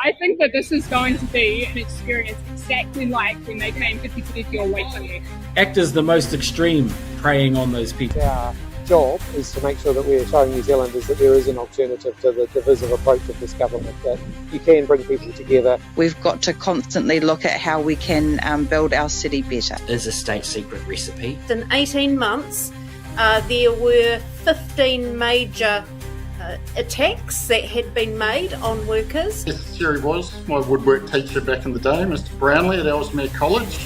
I think that this is going to be an experience exactly like when they came to Te or Waitangi. Act as the most extreme, preying on those people. Our job is to make sure that we're showing New Zealanders that there is an alternative to the divisive approach of this government, that you can bring people together. We've got to constantly look at how we can build our city better. Is a state secret recipe. In 18 months, there were 15 major attacks that had been made on workers. Yes, the theory was my woodwork teacher back in the day, Mr. Brownlee at Ellesmere College.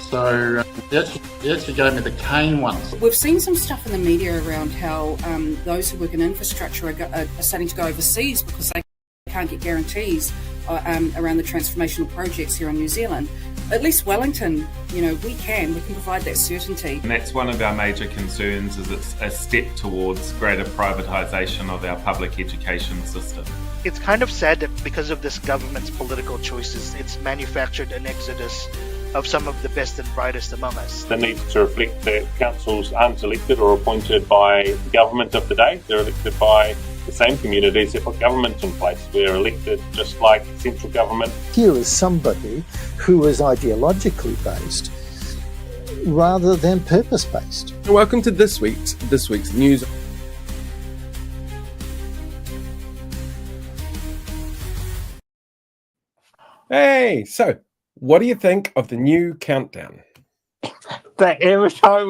So he actually gave me the cane once. We've seen some stuff in the media around how those who work in infrastructure are starting to go overseas because they can't get guarantees around the transformational projects here in New Zealand. At least Wellington, we can provide that certainty. And that's one of our major concerns, is it's a step towards greater privatisation of our public education system. It's kind of sad that because of this government's political choices, it's manufactured an exodus of some of the best and brightest among us. They need to reflect that councils aren't elected or appointed by the government of the day. They're elected by the same communities that put government in place. We're elected just like central government. Here is somebody who is ideologically based rather than purpose-based. Welcome to this week's news. Hey, so what do you think of the new countdown? That every time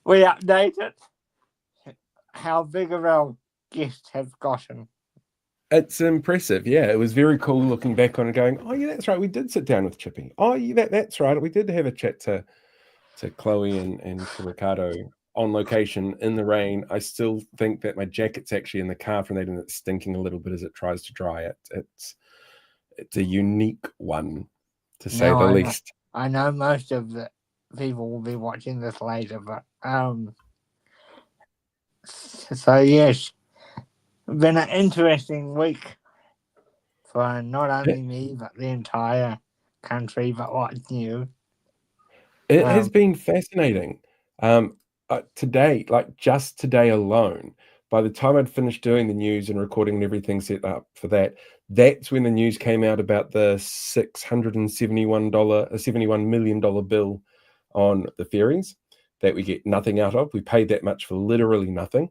we update it, how big of our guests have gotten. It's impressive, yeah. It was very cool looking back on it going, oh yeah, that's right, we did sit down with Chippy. Oh yeah, that's right, we did have a chat to Chloe and to Ricardo on location in the rain. I still think that my jacket's actually in the car from that and it's stinking a little bit as it tries to dry it. It's a unique one, to say the least. I know most of the people will be watching this later, but so yes, been an interesting week for not only me but the entire country. But what's new? It has been fascinating. Today, like just today alone, by the time I'd finished doing the news and recording and everything set up for that, that's when the news came out about the $71 million bill on the ferries that we get nothing out of. We paid that much for literally nothing.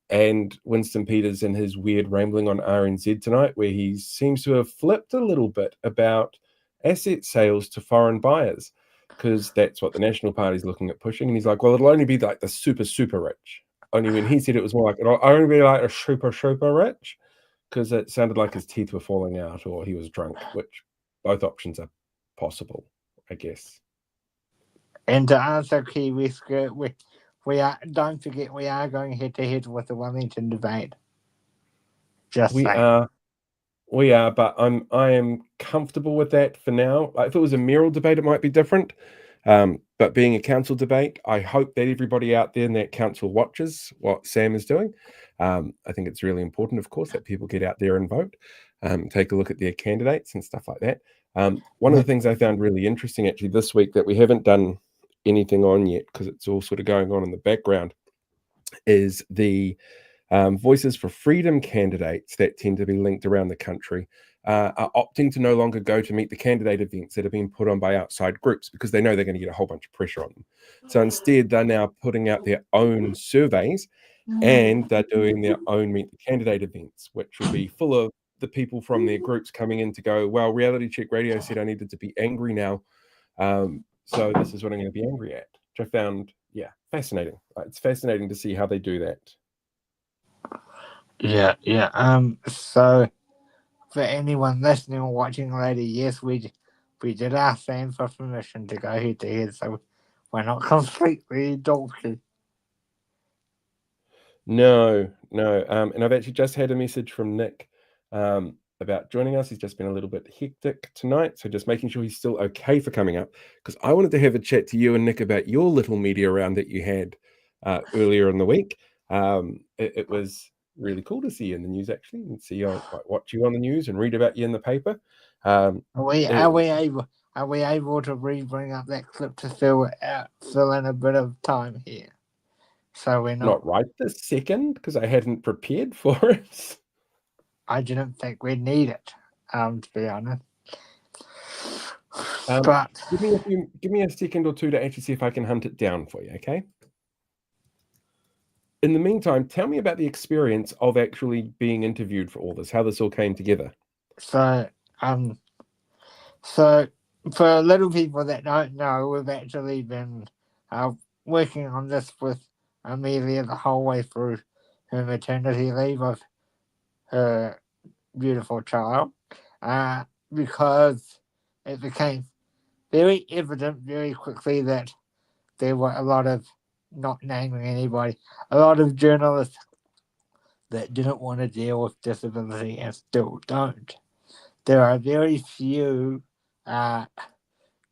And Winston Peters and his weird rambling on RNZ tonight, where he seems to have flipped a little bit about asset sales to foreign buyers, because that's what the National Party is looking at pushing. And he's like, well, it'll only be like the super, super rich. Only when he said it was more like, it'll only be like a super, super rich, because it sounded like his teeth were falling out or he was drunk, which both options are possible, I guess. And to answer Kiwi Skirt, don't forget we are going head to head with the Wellington debate. We are, but I am comfortable with that for now. Like, if it was a mayoral debate, it might be different. But being a council debate, I hope that everybody out there in that council watches what Sam is doing. I think it's really important, of course, that people get out there and vote, take a look at their candidates and stuff like that. One of the things I found really interesting actually this week that we haven't done anything on yet, because it's all sort of going on in the background, is the Voices for Freedom candidates that tend to be linked around the country are opting to no longer go to meet the candidate events that have been put on by outside groups, because they know they're going to get a whole bunch of pressure on them. So instead, they're now putting out their own surveys and they're doing their own meet the candidate events, which will be full of the people from their groups coming in to go, well, Reality Check Radio said I needed to be angry now. So this is what I'm going to be angry at, which I found, fascinating. It's fascinating to see how they do that. Yeah. So for anyone listening or watching later, yes, we did ask Sam for permission to go head to head, so we're not completely dorky. No. And I've actually just had a message from Nick about joining us. He's just been a little bit hectic tonight, so just making sure he's still okay for coming up, because I wanted to have a chat to you and Nick about your little media round that you had earlier in the week. It was really cool to see you in the news, actually, and see you, watch you on the news and read about you in the paper. Are we able to bring up that clip to fill in a bit of time here? So we're not right this second, because I hadn't prepared for it. I didn't think we'd need it. to be honest. But give me a second or two to actually see if I can hunt it down for you, okay? In the meantime, tell me about the experience of actually being interviewed for all this, how this all came together. So for little people that don't know, we've actually been working on this with Amelia the whole way through her maternity leave of her beautiful child, because it became very evident very quickly that there were a lot of, not naming anybody, a lot of journalists that didn't want to deal with disability and still don't. There are very few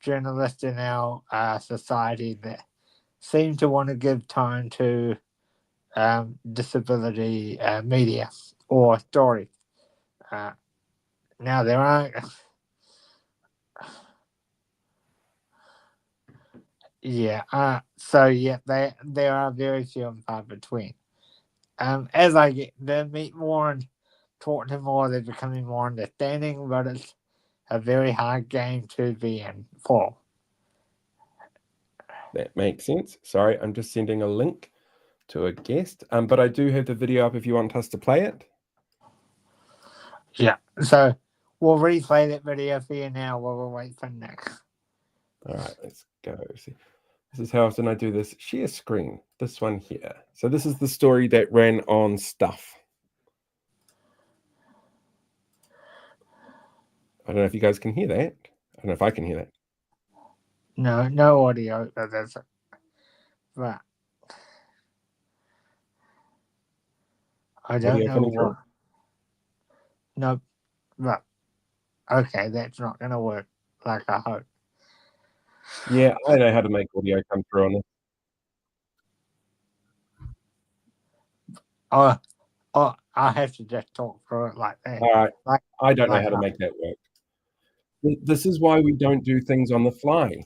journalists in our society that seem to want to give time to disability media or stories. Now there aren't. There are very few and far between. As I get to meet more and talk to more, they're becoming more understanding, but it's a very hard game to be in for. That makes sense. Sorry, I'm just sending a link to a guest, but I do have the video up if you want us to play it. Yeah, so we'll replay that video for you now while we wait for Nick. All right, let's go. See, this is how often I do this. Share screen, this one here. So this is the story that ran on Stuff. I don't know if you guys can hear that. I don't know if I can hear that. No audio, but that's right. I don't Audio know coming what. through? No, but okay, that's not going to work like I hope. Yeah, I know how to make audio come through on it. Oh, I have to just talk through it like that. All right, Like, I don't know like how to make that work. This is why we don't do things on the fly.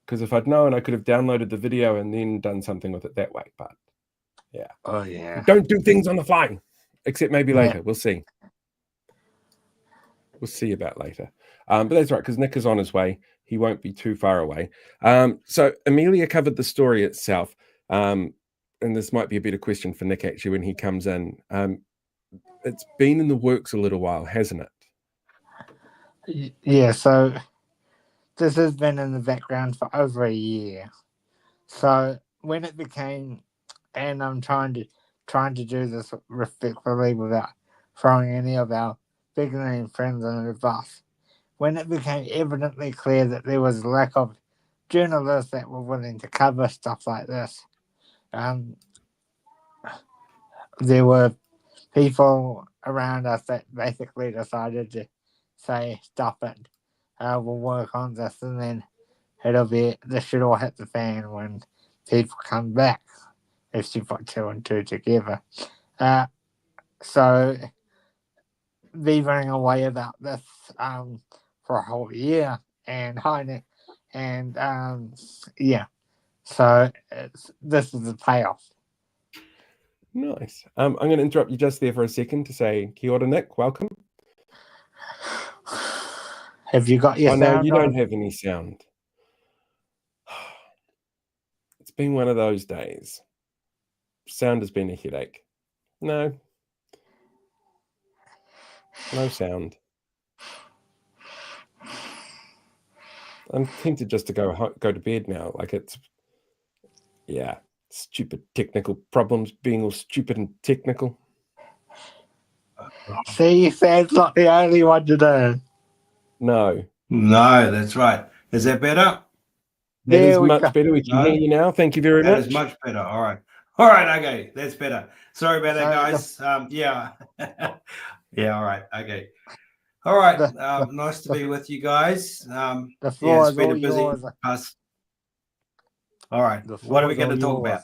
Because if I'd known, I could have downloaded the video and then done something with it that way. But yeah. Oh, yeah. We don't do things on the fly, except maybe later. Yeah. We'll see. We'll see about later. But that's right, because Nick is on his way. He won't be too far away. So Amelia covered the story itself. And this might be a better question for Nick, actually, when he comes in. It's been in the works a little while, hasn't it? Yeah, so this has been in the background for over a year. So when it became, and I'm trying to do this respectfully without throwing any of our big name friends under the bus. When it became evidently clear that there was a lack of journalists that were willing to cover stuff like this, there were people around us that basically decided to say, stop it, we'll work on this, and then this should all hit the fan when people come back, if you put two and two together. So beavering away about this for a whole year and hiding, and so this is the payoff. Nice. I'm going to interrupt you just there for a second to say, kia ora, Nick, welcome. Have you got your sound no, you on? don't have any sound. It's been one of those days. Sound has been a headache. No sound. I'm tempted just to go to bed now. Like stupid technical problems, being all stupid and technical. See, Sam's not the only one to do. No, that's right. Is that better? That is much better. We can hear you now. Thank you very much. That is much better. All right. Okay. That's better. Sorry about that, guys. Yeah. All right. Okay. All right. Nice to be with you guys. The floor it's been a is busy yours. past. All right. What are we going to talk about?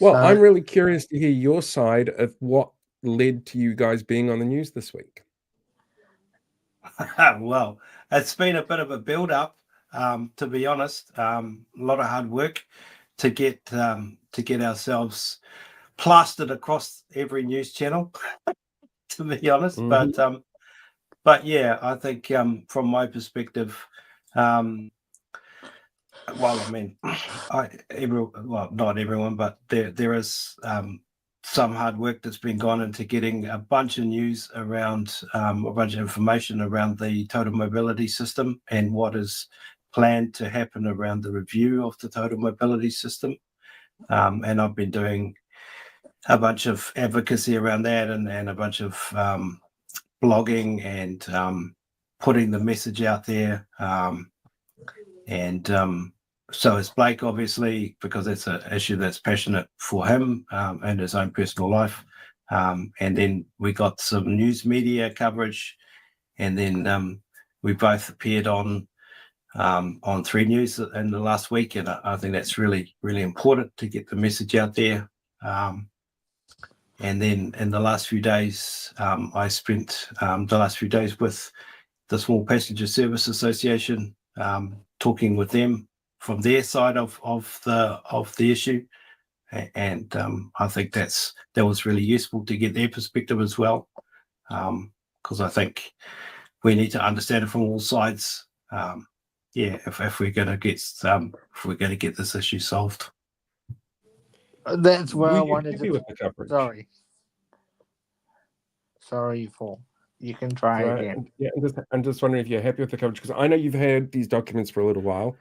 Well, I'm really curious to hear your side of what led to you guys being on the news this week. Well, it's been a bit of a build-up, to be honest. A lot of hard work to get ourselves plastered across every news channel to be honest. But yeah, I think from my perspective, well, I mean, not everyone, but there is some hard work that's been gone into getting a bunch of news around, a bunch of information around the total mobility system and what is planned to happen around the review of the total mobility system. And I've been doing a bunch of advocacy around that and a bunch of blogging and putting the message out there. So is Blake, obviously, because it's an issue that's passionate for him and his own personal life. And then we got some news media coverage, and then we both appeared on 3 News in the last week, and I think that's really, really important to get the message out there. And then in the last few days, I spent the last few days with the Small Passenger Service Association, talking with them from their side of the issue, and I think that was really useful to get their perspective as well, because I think we need to understand it from all sides. If we're going to get this issue solved. That's where I Were you wanted happy to. with the coverage? Sorry, Paul. You can try again. Yeah, I'm just wondering if you're happy with the coverage, because I know you've had these documents for a little while.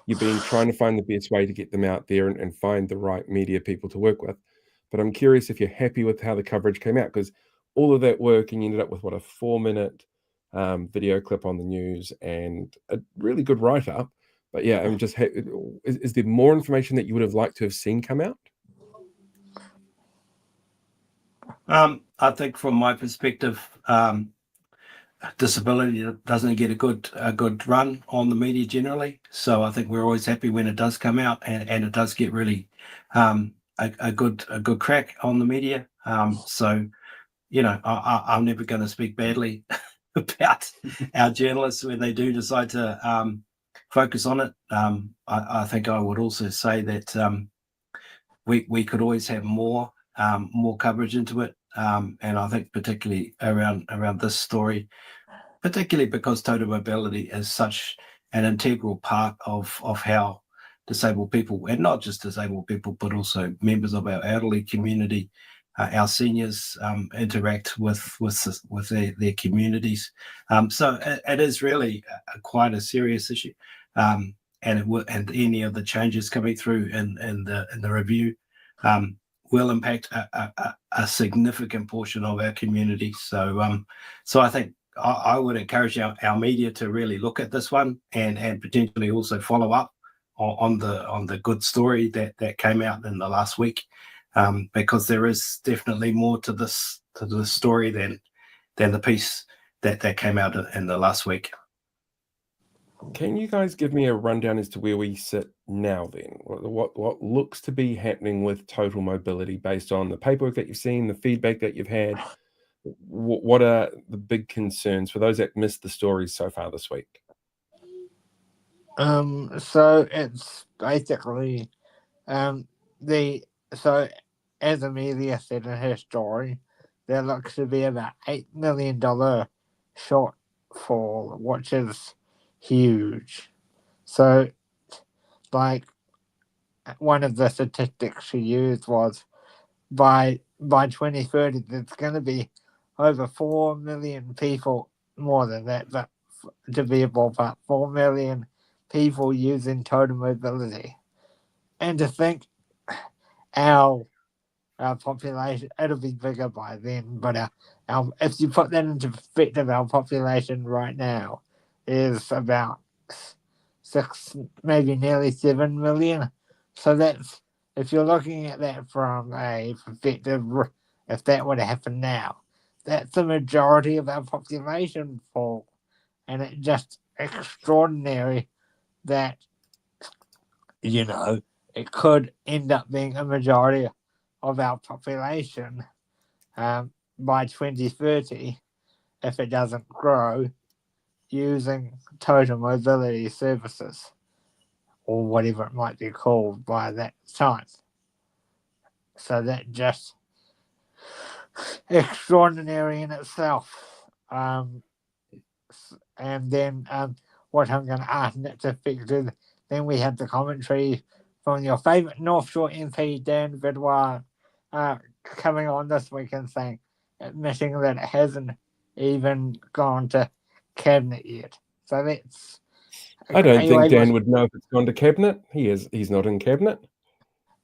You've been trying to find the best way to get them out there and find the right media people to work with. But I'm curious if you're happy with how the coverage came out, because all of that work, and you ended up with a 4-minute video clip on the news and a really good write-up. But yeah, I'm just is there more information that you would have liked to have seen come out? I think from my perspective, disability doesn't get a good run on the media generally. So I think we're always happy when it does come out, and it does get really a good crack on the media. So I'm never going to speak badly about our journalists when they do decide to focus on it. I think I would also say that we could always have more coverage into it, and I think particularly around this story, particularly because total mobility is such an integral part of how disabled people, and not just disabled people, but also members of our elderly community, our seniors, interact with their communities. So it is really quite a serious issue, and any of the changes coming through in the review will impact a significant portion of our community. So I think I would encourage our media to really look at this one and potentially also follow up on the good story that came out in the last week, because there is definitely more to this story than the piece that came out in the last week. Can you guys give me a rundown as to where we sit now then? What looks to be happening with total mobility based on the paperwork that you've seen, the feedback that you've had? What are the big concerns for those that missed the stories so far this week? So it's basically so as Amelia said in her story, there looks to be about $8 million shortfall, which is huge. So, like, one of the statistics she used was by 2030, there's going to be over 4 million people, more than that, but to be a ballpark, 4 million people using total mobility. And to think our population, it'll be bigger by then, but our if you put that into perspective, our population right now is about 6, maybe nearly 7 million. So that's, if you're looking at that from a perspective, if that were to happen now, that's the majority of our population fall. And it's just extraordinary that, it could end up being a majority of our population by 2030, if it doesn't grow, using total mobility services, or whatever it might be called by that time. So that just extraordinary in itself. And then what I'm going to ask Nick to fix is then we have the commentary from your favourite North Shore MP, Dan Bidwell, coming on this week and saying, admitting that it hasn't even gone to cabinet yet. So that's. I don't think Dan would know if it's gone to cabinet. He's not in cabinet.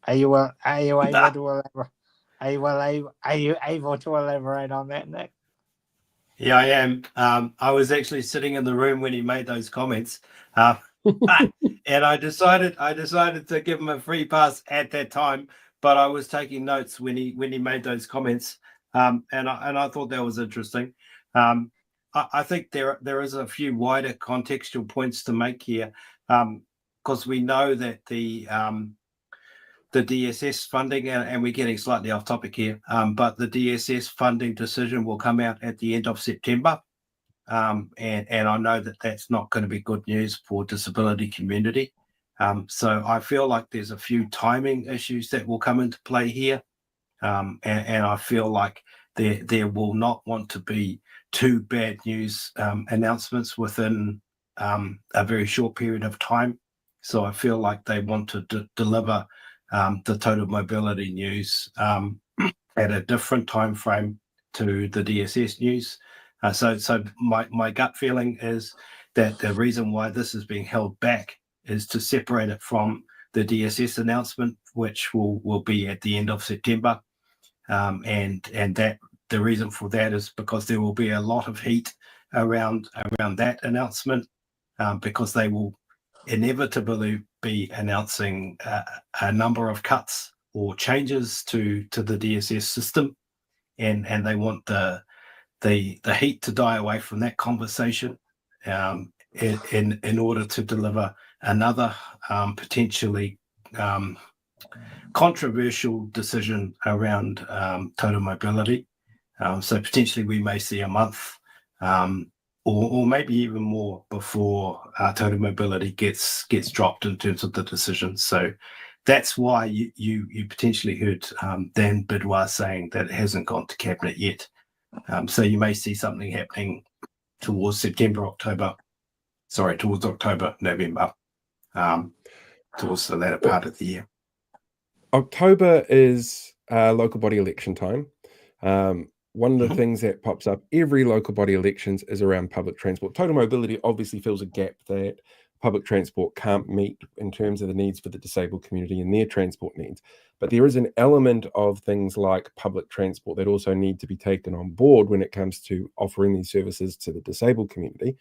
Are you able to elaborate on that, Nick? Yeah, I am. I was actually sitting in the room when he made those comments, and I decided to give him a free pass at that time. But I was taking notes when he made those comments, and I thought that was interesting. I think there is a few wider contextual points to make here, because we know that the DSS funding, and we're getting slightly off topic here, but the DSS funding decision will come out at the end of September. And I know that that's not going to be good news for disability community. So I feel like there's a few timing issues that will come into play here. And I feel like there will not want to be two bad news announcements within a very short period of time. So I feel like they want to deliver the total mobility news at a different time frame to the DSS news. So my gut feeling is that the reason why this is being held back is to separate it from the DSS announcement, which will be at the end of September. And that the reason for that is because there will be a lot of heat around that announcement, because they will inevitably be announcing a number of cuts or changes to the DSS system, and they want the heat to die away from that conversation in order to deliver another potentially controversial decision around total mobility. So potentially we may see a month or maybe even more before total mobility gets dropped in terms of the decision. So that's why you potentially heard Dan Bidwell saying that it hasn't gone to cabinet yet. So you may see something happening towards October, November, towards the latter part of the year. October is local body election time. One of the things that pops up every local body elections is around public transport. Total mobility obviously fills a gap that public transport can't meet in terms of the needs for the disabled community and their transport needs. But there is an element of things like public transport that also need to be taken on board when it comes to offering these services to the disabled community.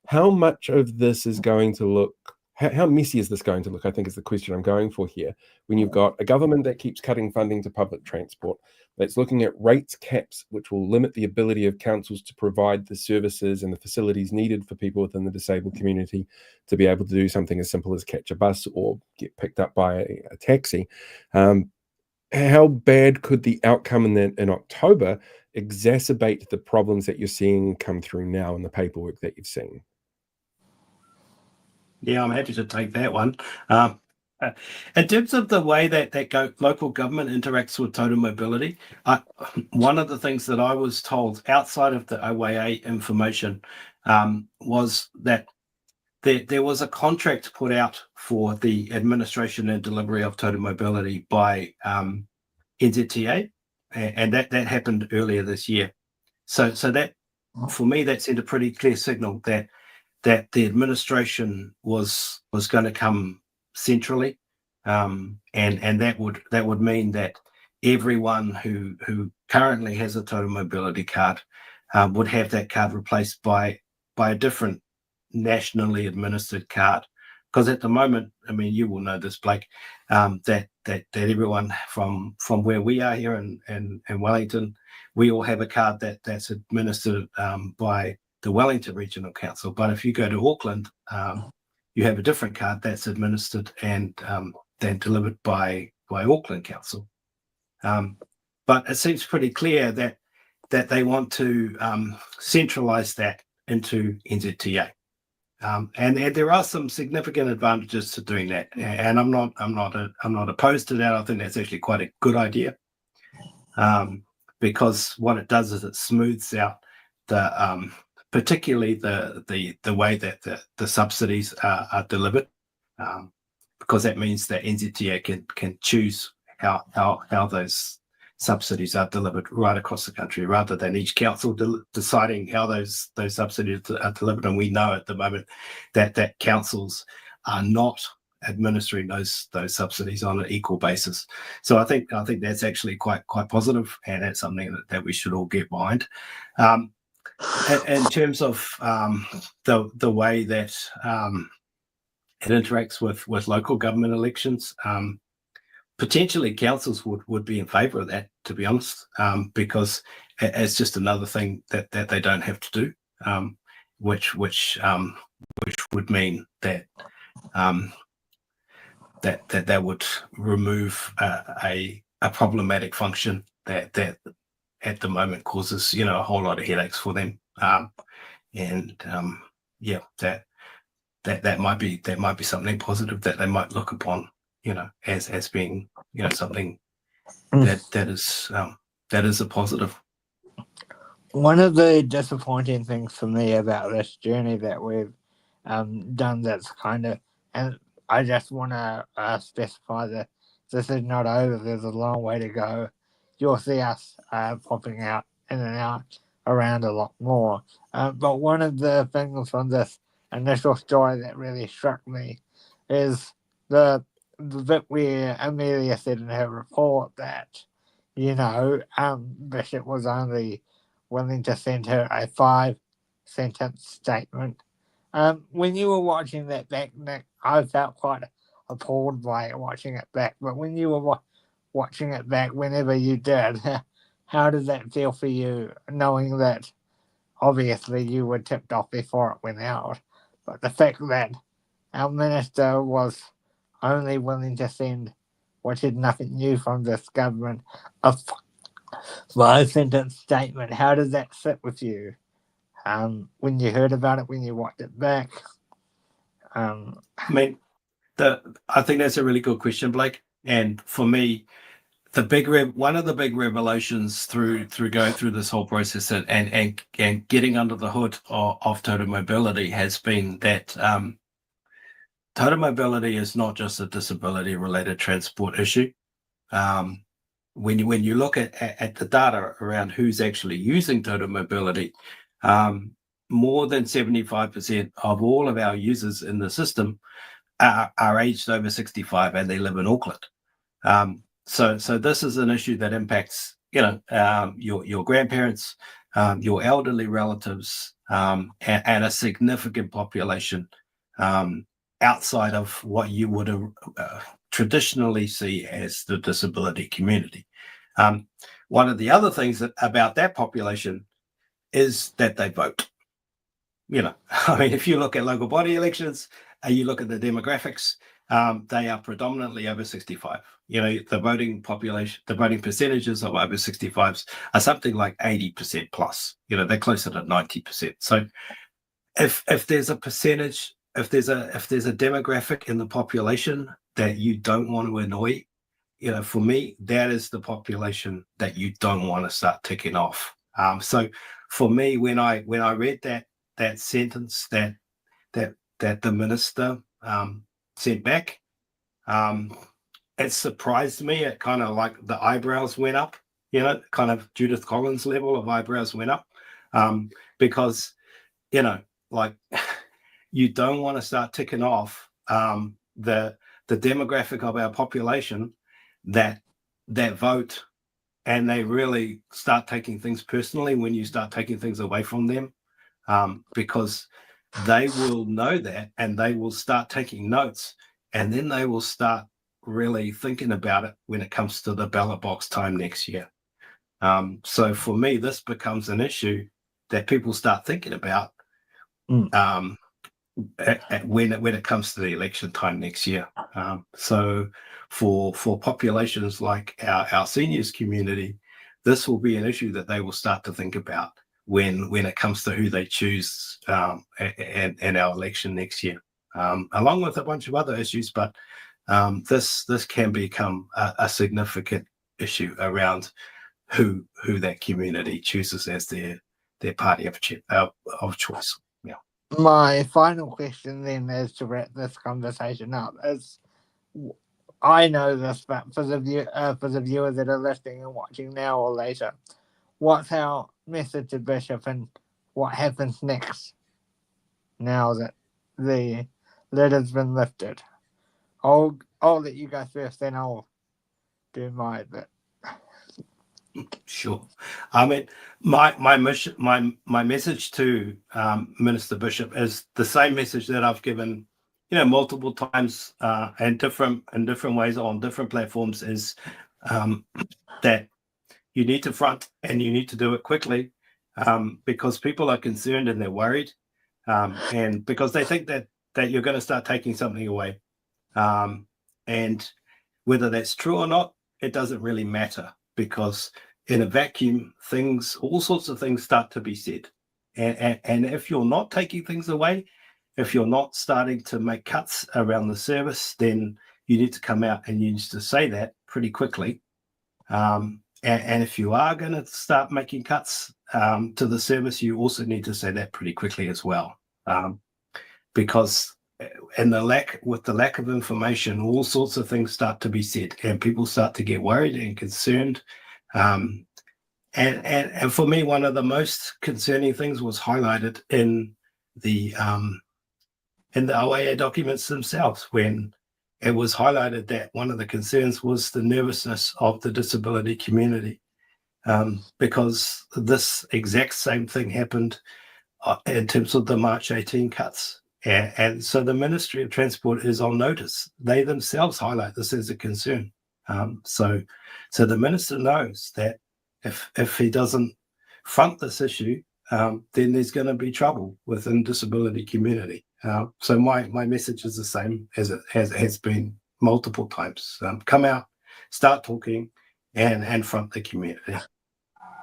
How much of this is going to look, how messy is this going to look, I think is the question I'm going for here, when you've got a government that keeps cutting funding to public transport, that's looking at rates caps, which will limit the ability of councils to provide the services and the facilities needed for people within the disabled community to be able to do something as simple as catch a bus or get picked up by a taxi. How bad could the outcome in October exacerbate the problems that you're seeing come through now in the paperwork that you've seen? Yeah, I'm happy to take that one. In terms of the way that local government interacts with total mobility, one of the things that I was told outside of the OAA information was that there was a contract put out for the administration and delivery of total mobility by NZTA, and that happened earlier this year. So that, for me, that sent a pretty clear signal that the administration was going to come centrally, and that would mean that everyone who currently has a total mobility card would have that card replaced by a different nationally administered card. Because at the moment, I mean, you will know this, Blake, that everyone from where we are here in Wellington, we all have a card that's administered by the Wellington Regional Council. But if you go to Auckland, you have a different card that's administered and then delivered by Auckland Council. But it seems pretty clear that they want to centralise that into NZTA. And there are some significant advantages to doing that, and I'm not opposed to that. I think that's actually quite a good idea. because what it does is it smooths out the particularly the way that the subsidies are delivered, because that means that NZTA can choose how those subsidies are delivered right across the country, rather than each council deciding how those subsidies are delivered. And we know at the moment that councils are not administering those subsidies on an equal basis. So I think that's actually quite positive, and that's something that we should all get behind. In terms of the way that it interacts with local government elections, potentially councils would be in favour of that, to be honest, because it's just another thing that they don't have to do, which would mean that that would remove a problematic function that at the moment causes a whole lot of headaches for them, that might be something positive that they might look upon, as being something that is a positive. One of the disappointing things for me about this journey that we've done, that's kind of, and I just want to specify that this is not over. There's a long way to go. You'll see us popping out in and out around a lot more. But one of the things from this initial story that really struck me is the bit where Amelia said in her report that, Bishop was only willing to send her a 5-sentence statement. When you were watching that back, Nick, I felt quite appalled by watching it back. But when you were watching it back, whenever you did, how did that feel for you, knowing that obviously you were tipped off before it went out, but the fact that our minister was only willing to send, which is nothing new from this government, a 5-sentence statement, how did that sit with you? When you heard about it, when you watched it back? I think that's a really good question, Blake. And for me, one of the big revelations through going through this whole process and getting under the hood of total mobility has been that total mobility is not just a disability-related transport issue. When you look at the data around who's actually using total mobility, more than 75% of all of our users in the system are aged over 65 and they live in Auckland. So this is an issue that impacts, your grandparents, your elderly relatives, and a significant population outside of what you would traditionally see as the disability community. One of the other things about that population is that they vote. If you look at local body elections, you look at the demographics, they are predominantly over 65. The voting population, the voting percentages of over 65s are something like 80% plus. They're closer to 90%. So if there's a percentage, if there's a demographic in the population that you don't want to annoy, for me, that is the population that you don't want to start ticking off. So for me, when I read that sentence that the minister sent back, it surprised me. It kind of like the eyebrows went up, kind of Judith Collins level of eyebrows went up, because you don't want to start ticking off the demographic of our population that vote, and they really start taking things personally when you start taking things away from them, because they will know that and they will start taking notes, and then they will start really thinking about it when it comes to the ballot box time next year. So for me, this becomes an issue that people start thinking about when it comes to the election time next year. So for populations like our seniors community, this will be an issue that they will start to think about when it comes to who they choose in our election next year, along with a bunch of other issues. But this can become a significant issue around who that community chooses as their party of choice. Yeah. My final question then, is to wrap this conversation up, is I know this, but for the viewers that are listening and watching now or later, what's our message to Bishop and what happens next now that the lid has been lifted? I'll let you go first, then I'll do my bit. Sure. I mean, my message to Minister Bishop is the same message that I've given, multiple times in different ways on different platforms, is that you need to front and you need to do it quickly, because people are concerned and they're worried, and because they think that you're going to start taking something away, and whether that's true or not, it doesn't really matter, because in a vacuum, all sorts of things start to be said. And if you're not taking things away, if you're not starting to make cuts around the service, then you need to come out and you need to say that pretty quickly. And if you are going to start making cuts to the service, you also need to say that pretty quickly as well. Because with the lack of information, all sorts of things start to be said and people start to get worried and concerned. And for me, one of the most concerning things was highlighted in the OAA documents themselves, when it was highlighted that one of the concerns was the nervousness of the disability community, because this exact same thing happened in terms of the March 18 cuts. And so the Ministry of Transport is on notice. They themselves highlight this as a concern. So the minister knows that if he doesn't front this issue, then there's going to be trouble within disability community. So my message is the same as it has been multiple times. Come out, start talking, and front the community.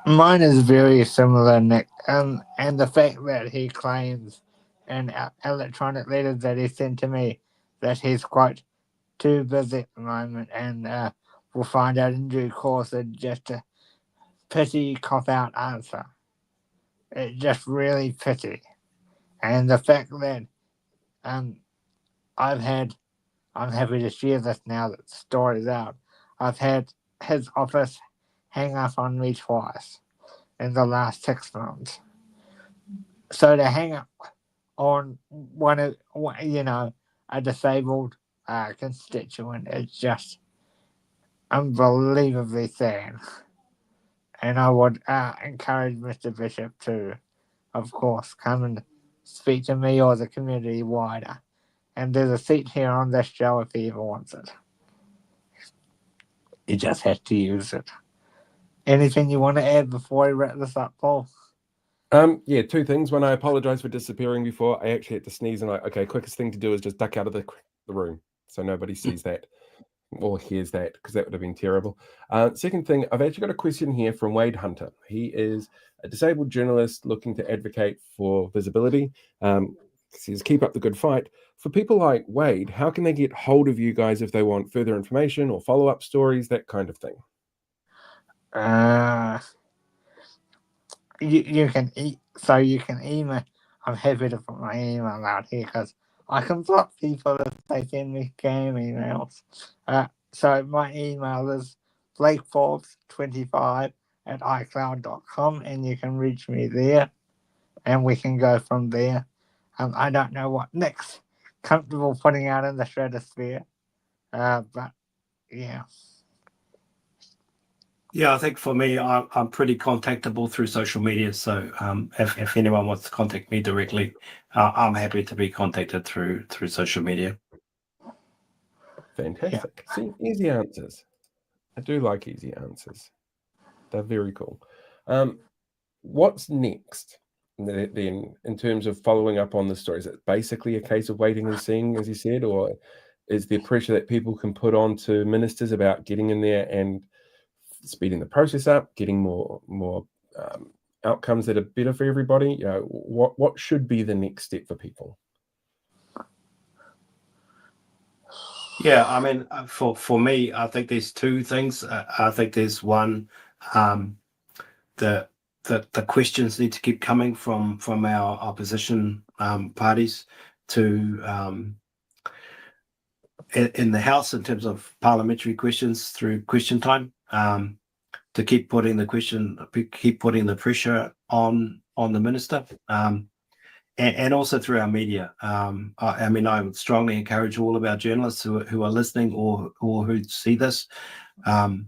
Mine is very similar, Nick. And the fact that he claims in electronic letters that he sent to me that he's quite too busy at the moment, and we'll find out in due course. It's just a pity cop-out answer. It's just really pity. And the fact that I'm happy to share this now that the story's out. I've had his office hang up on me twice in the last 6 months. So to hang up on a disabled constituent is just unbelievably sad. And I would encourage Mr. Bishop to, of course, come and speak to me or the community wider. And there's a seat here on this show if he ever wants it. He just has to use it. Anything you want to add before I wrap this up, Paul? Yeah, 2 things. When I apologize for disappearing before, I actually had to sneeze, and quickest thing to do is just duck out of the room so nobody sees that or hears that, because that would have been terrible. Second thing, I've actually got a question here from Wade Hunter. He is a disabled journalist looking to advocate for visibility. He says, keep up the good fight. For people like Wade, how can they get hold of you guys if they want further information or follow-up stories, that kind of thing? You can email. I'm happy to put my email out here because I can block people if they send me scam emails. So my email is blakeforbes25@icloud.com, and you can reach me there, and we can go from there. I don't know what Nick's comfortable putting out in the stratosphere, but yeah. Yeah, I think for me, I'm pretty contactable through social media. So if anyone wants to contact me directly, I'm happy to be contacted through social media. Fantastic. Yeah. See, easy answers. I do like easy answers. They're very cool. What's next then in terms of following up on the story? Is it basically a case of waiting and seeing, as you said, or is there pressure that people can put on to ministers about getting in there and speeding the process up, getting more outcomes that are better for everybody? What should be the next step for people? Yeah, I mean, for me, I think there's 2 things. I think there's one, the questions need to keep coming from our opposition parties to in the House in terms of parliamentary questions through question time, to keep putting the pressure on the minister, and also through our media. I mean, I would strongly encourage all of our journalists who are listening or who see this to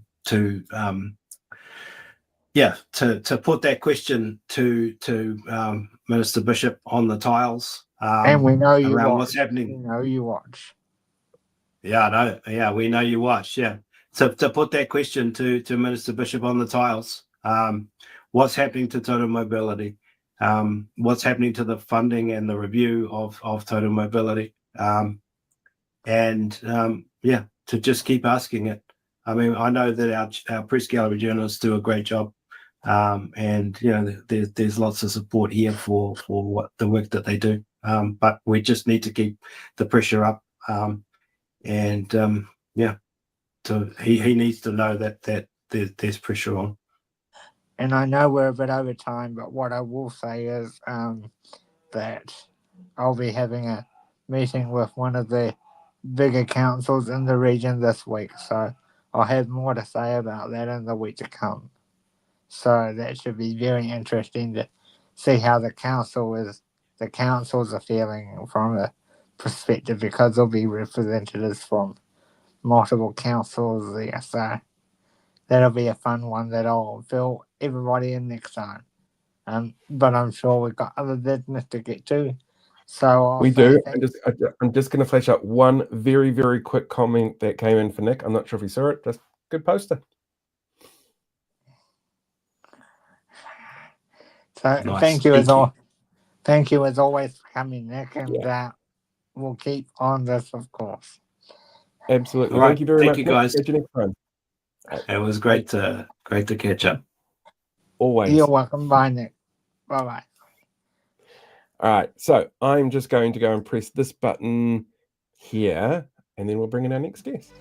put that question to Minister Bishop on the tiles. And we know you around watch. What's happening. We know you watch. Yeah, I know. Yeah, we know you watch. Yeah. So to put that question to Minister Bishop on the tiles, what's happening to total mobility? What's happening to the funding and the review of total mobility? To just keep asking it. I mean, I know that our press gallery journalists do a great job, and you know, there's lots of support here for what the work that they do. But we just need to keep the pressure up, So he needs to know that there's pressure on. And I know we're a bit over time, but what I will say is that I'll be having a meeting with one of the bigger councils in the region this week, so I'll have more to say about that in the week to come. So that should be very interesting to see how the councils are feeling from a perspective, because there'll be representatives from multiple councils there. So that'll be a fun one that I'll fill everybody in next time. But I'm sure we've got other business to get to. So we do. I'm just going to flash up one very, very quick comment that came in for Nick. I'm not sure if you saw it. Just good poster. So Nice. thank you as always for coming, Nick, and we'll keep on this, of course. Absolutely. Right. Thank you very much. Thank you, guys. Catch you next time. It was great to catch up. Always. You're welcome. Bye, Nick. Bye-bye. All right. So I'm just going to go and press this button here, and then we'll bring in our next guest.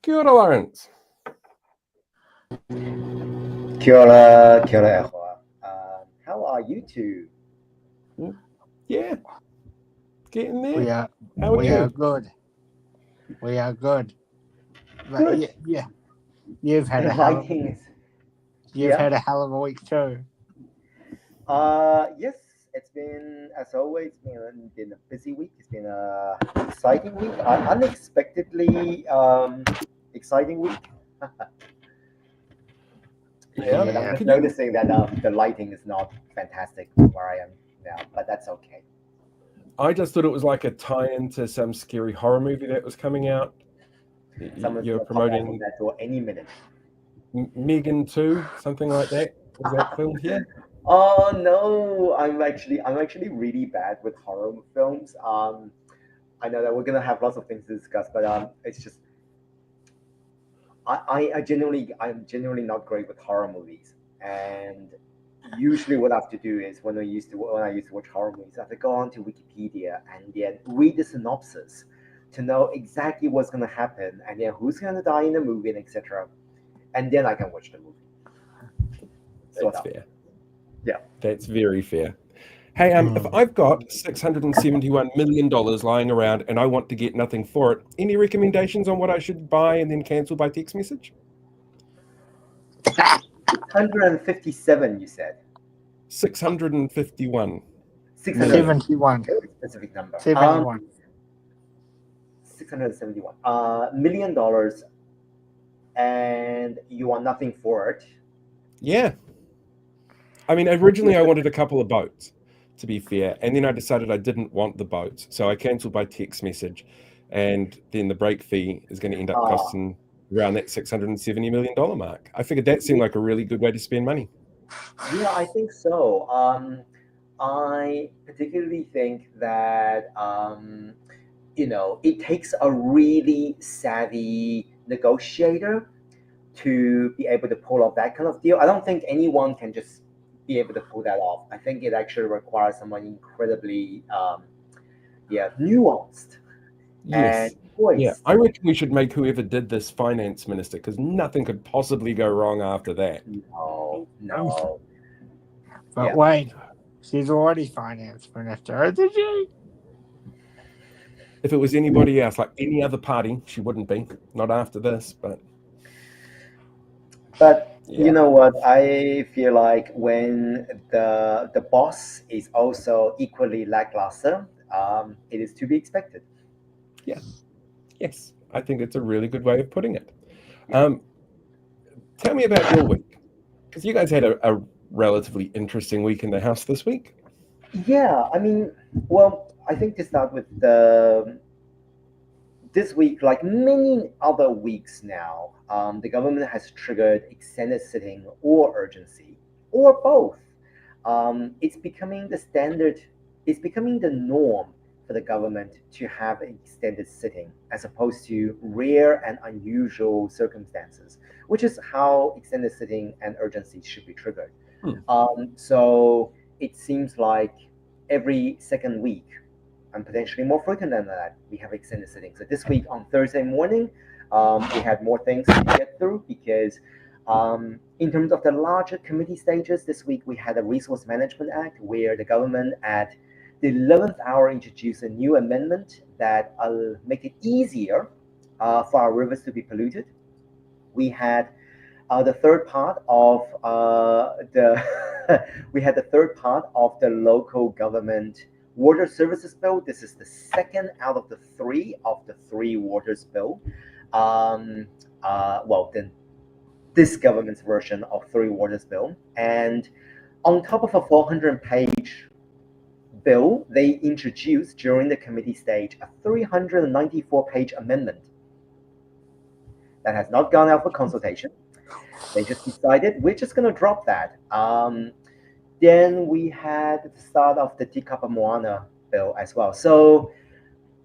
Kia ora, Lawrence. Kia ora, kia ora e hoa. How are you two? Yeah. Getting there. We are good. We are good. But Good. yeah. You've had a hell of a week too. Yes, it's been, as always, been a busy week. It's been an exciting week, unexpectedly exciting week. But I'm just noticing that the lighting is not fantastic where I am now, but that's okay. I just thought it was like a tie-in to some scary horror movie that was coming out. You're promoting that door any minute. Megan 2, something like that. Was that filmed here? Oh no, I'm actually really bad with horror films. I know that we're gonna have lots of things to discuss, but it's just I'm genuinely not great with horror movies. And usually what I have to do is when I used to watch horror movies, I have to go on to Wikipedia and then read the synopsis to know exactly what's gonna happen and then who's gonna die in the movie and etc. And then I can watch the movie. That's fair. Yeah. That's very fair. Hey, if I've got $671 million lying around and I want to get nothing for it, any recommendations on what I should buy and then cancel by text message? 157, you said. 651. 71. Specific number. 71. 671. $1 million, and you want nothing for it. Yeah. I mean, originally I wanted a couple of boats, to be fair, and then I decided I didn't want the boats, so I cancelled by text message, and then the break fee is going to end up costing around that $670 million mark. I figured that seemed like a really good way to spend money. Yeah, I think so. I particularly think that it takes a really savvy negotiator to be able to pull off that kind of deal. I don't think anyone can just be able to pull that off. I think it actually requires someone incredibly nuanced Yes. And boy, Yeah. I reckon we should make whoever did this finance minister, because nothing could possibly go wrong after that. no. But Yeah. wait, she's already finance minister, isn't she? If it was anybody else, like any other party, she wouldn't be. Not after this, but yeah. You know what? I feel like when the boss is also equally lackluster, it is to be expected. Yeah. Yes. I think it's a really good way of putting it. Tell me about your week, because you guys had a relatively interesting week in the House this week. Yeah, I mean, well, I think to start with this week, like many other weeks now, the government has triggered extended sitting or urgency, or both. It's becoming the standard, it's becoming the norm for the government to have an extended sitting as opposed to rare and unusual circumstances, which is how extended sitting and urgency should be triggered. So it seems like every second week, and potentially more frequent than that, we have extended sittings. So this week on Thursday morning, we had more things to get through because in terms of the larger committee stages, this week we had a Resource Management Act where the government at the 11th hour introduced a new amendment that will make it easier for our rivers to be polluted. We had the third part of the local government water services bill. This is the second out of the three waters bill. Then this government's version of three waters bill. And on top of a 400-page bill, they introduced during the committee stage a 394-page amendment that has not gone out for consultation. They just decided we're just going to drop that. Then we had the start of the Tikapa Moana bill as well. So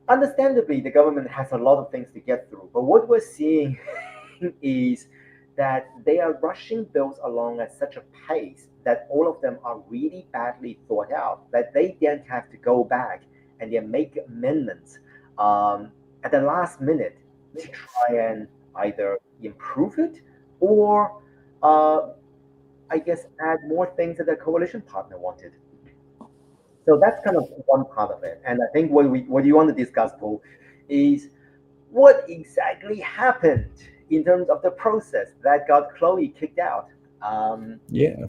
understandably, the government has a lot of things to get through. But what we're seeing is that they are rushing bills along at such a pace that all of them are really badly thought out, that they then have to go back and then make amendments at the last minute to try and either improve it or I guess add more things that the coalition partner wanted. So that's kind of one part of it. And I think what you want to discuss, Paul, is what exactly happened in terms of the process that got Chloe kicked out. Yeah.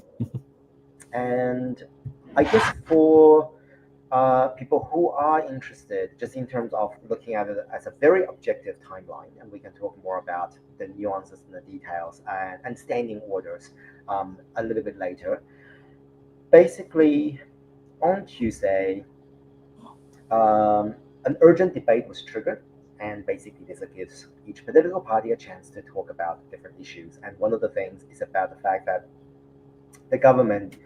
And I guess for people who are interested, just in terms of looking at it as a very objective timeline, and we can talk more about the nuances and the details and standing orders a little bit later. Basically, on Tuesday, an urgent debate was triggered, and basically this gives each political party a chance to talk about different issues. And one of the things is about the fact that the government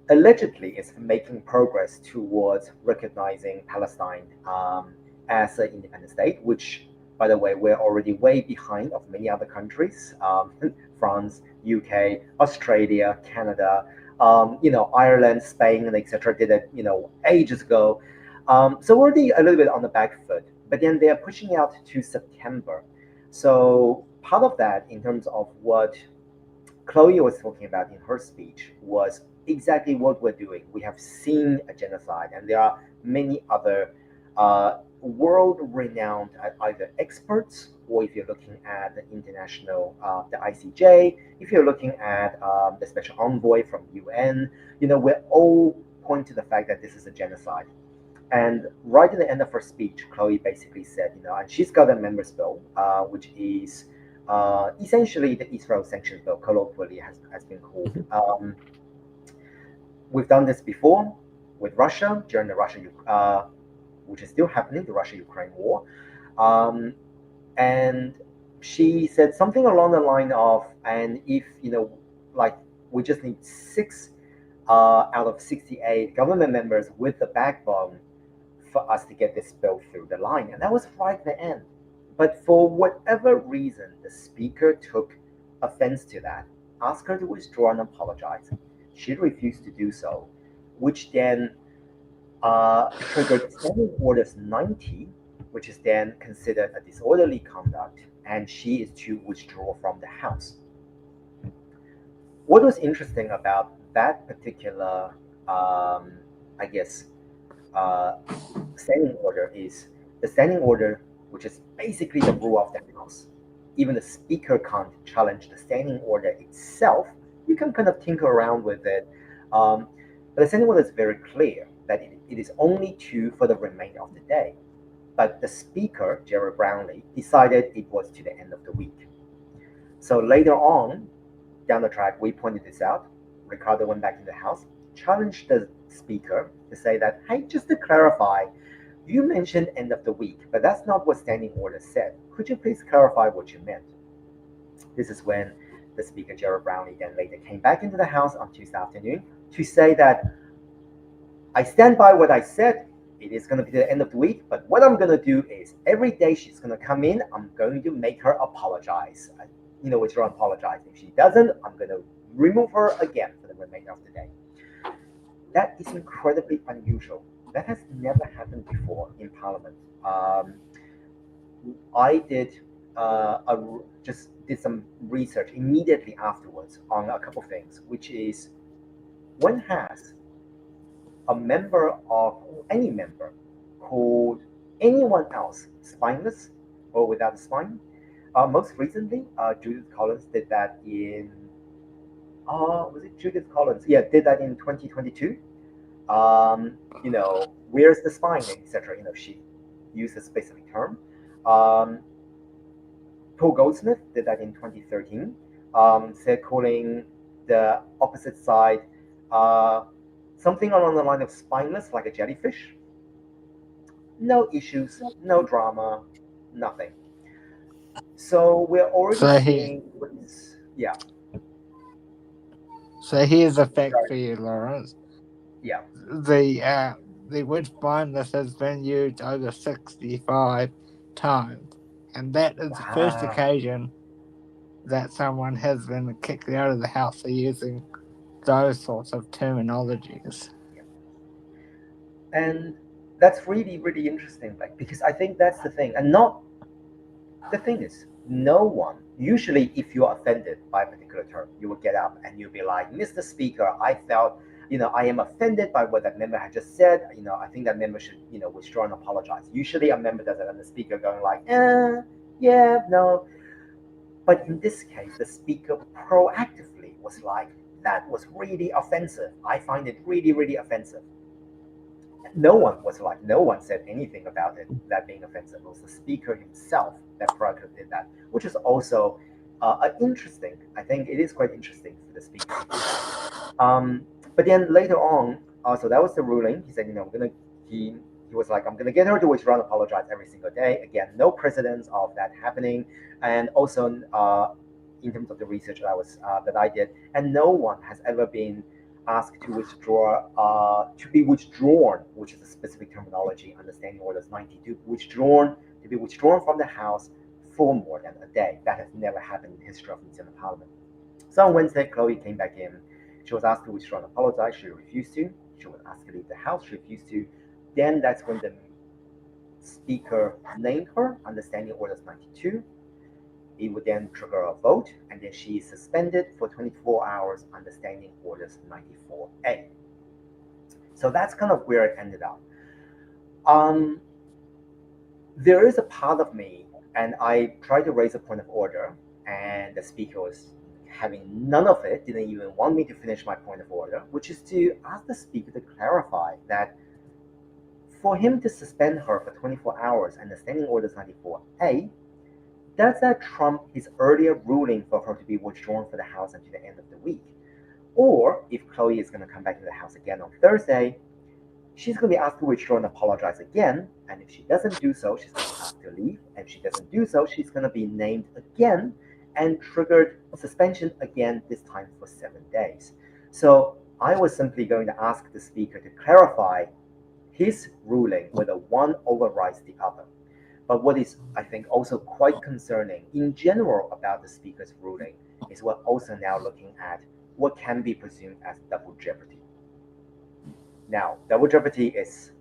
allegedly is making progress towards recognizing Palestine as an independent state, which, by the way, we're already way behind of many other countries, France, UK, Australia, Canada, Ireland, Spain, and etc. did it, ages ago. So we're already a little bit on the back foot, but then they are pushing out to September. So part of that, in terms of what Chloe was talking about in her speech, was exactly what we're doing. We have seen a genocide, and there are many other world-renowned either experts, or if you're looking at the international, the ICJ, if you're looking at the special envoy from UN, we're all point to the fact that this is a genocide. And right at the end of her speech, Chloe basically said, and she's got a members bill, which is essentially the Israel sanctions bill, colloquially has been called. We've done this before with Russia during the which is still happening, the Russia-Ukraine war. And she said something along the line of, and if, we just need 6 out of 68 government members with the backbone for us to get this bill through the line. And that was right at the end. But for whatever reason, the speaker took offense to that, asked her to withdraw and apologize. She refused to do so, which then triggered Standing Orders 90, which is then considered a disorderly conduct, and she is to withdraw from the House. What was interesting about that particular, standing order is the standing order, which is basically the rule of the House. Even the Speaker can't challenge the standing order itself. You can kind of tinker around with it. But the standing order is very clear that it is only for the remainder of the day. But the Speaker, Gerald Brownlee, decided it was to the end of the week. So later on, down the track, we pointed this out. Ricardo went back to the House, challenged the Speaker to say that, hey, just to clarify, you mentioned end of the week, but that's not what standing order said. Could you please clarify what you meant? This is when the Speaker, Gerald Brownlee, then later came back into the House on Tuesday afternoon to say that I stand by what I said. It is going to be the end of the week, but what I'm going to do is every day she's going to come in, I'm going to make her apologize. Withdraw and apologize. If she doesn't, I'm going to remove her again for the remainder of the day. That is incredibly unusual. That has never happened before in Parliament. I did just did some research immediately afterwards on a couple of things, which is when has a member of any member called anyone else spineless or without a spine? Most recently, Judith Collins did that in. Was it Judith Collins? Yeah, did that in 2022. Where's the spine, etc. She used a specific term. Paul Goldsmith did that in 2013. Said calling the opposite side something along the line of spineless, like a jellyfish. No issues, no drama, nothing. So we're already seeing. Yeah. So here's a fact for you, Lawrence. Yeah. The word spineless has been used over 65 times, and that is the first occasion that someone has been kicked out of the House for using those sorts of terminologies. Yeah. And that's really, really interesting, because I think that's the thing. And the thing is, no one, usually if you're offended by a particular term, you will get up and you'll be like, Mr. Speaker, I felt, I am offended by what that member had just said. I think that member should, withdraw and apologize. Usually a member does it and the Speaker going like, yeah, no. But in this case, the Speaker proactively was like, that was really offensive. I find it really, really offensive. No one said anything about it, that being offensive. It was the Speaker himself that proactively did that, which is also interesting. I think it is quite interesting for the Speaker. But then later on, so that was the ruling. He said, he was like, I'm going to get her to withdraw and apologize every single day. Again, no precedence of that happening. And also in terms of the research that I did, and no one has ever been asked to withdraw, to be withdrawn, which is a specific terminology, understanding orders 92, to be withdrawn from the House for more than a day. That has never happened in the history of New Zealand Parliament. So on Wednesday, Chloe came back in. She was asked to withdraw and apologize. She refused to. She was asked to leave the House. She refused to. Then that's when the Speaker named her, understanding orders 92. It would then trigger a vote, and then she is suspended for 24 hours, understanding orders 94A. So that's kind of where it ended up. There is a part of me, and I tried to raise a point of order, and the Speaker was having none of it, didn't even want me to finish my point of order, which is to ask the Speaker to clarify that for him to suspend her for 24 hours, understanding orders 94A, does that trump his earlier ruling for her to be withdrawn for the House until the end of the week? Or if Chloe is going to come back to the House again on Thursday, she's going to be asked to withdraw and apologize again. And if she doesn't do so, she's going to be asked to leave. And if she doesn't do so, she's going to be named again and triggered suspension again, this time for 7 days. So I was simply going to ask the Speaker to clarify his ruling, whether one overrides the other. But what is, I think, also quite concerning in general about the Speaker's ruling is we're also now looking at what can be presumed as double jeopardy. Now, double jeopardy is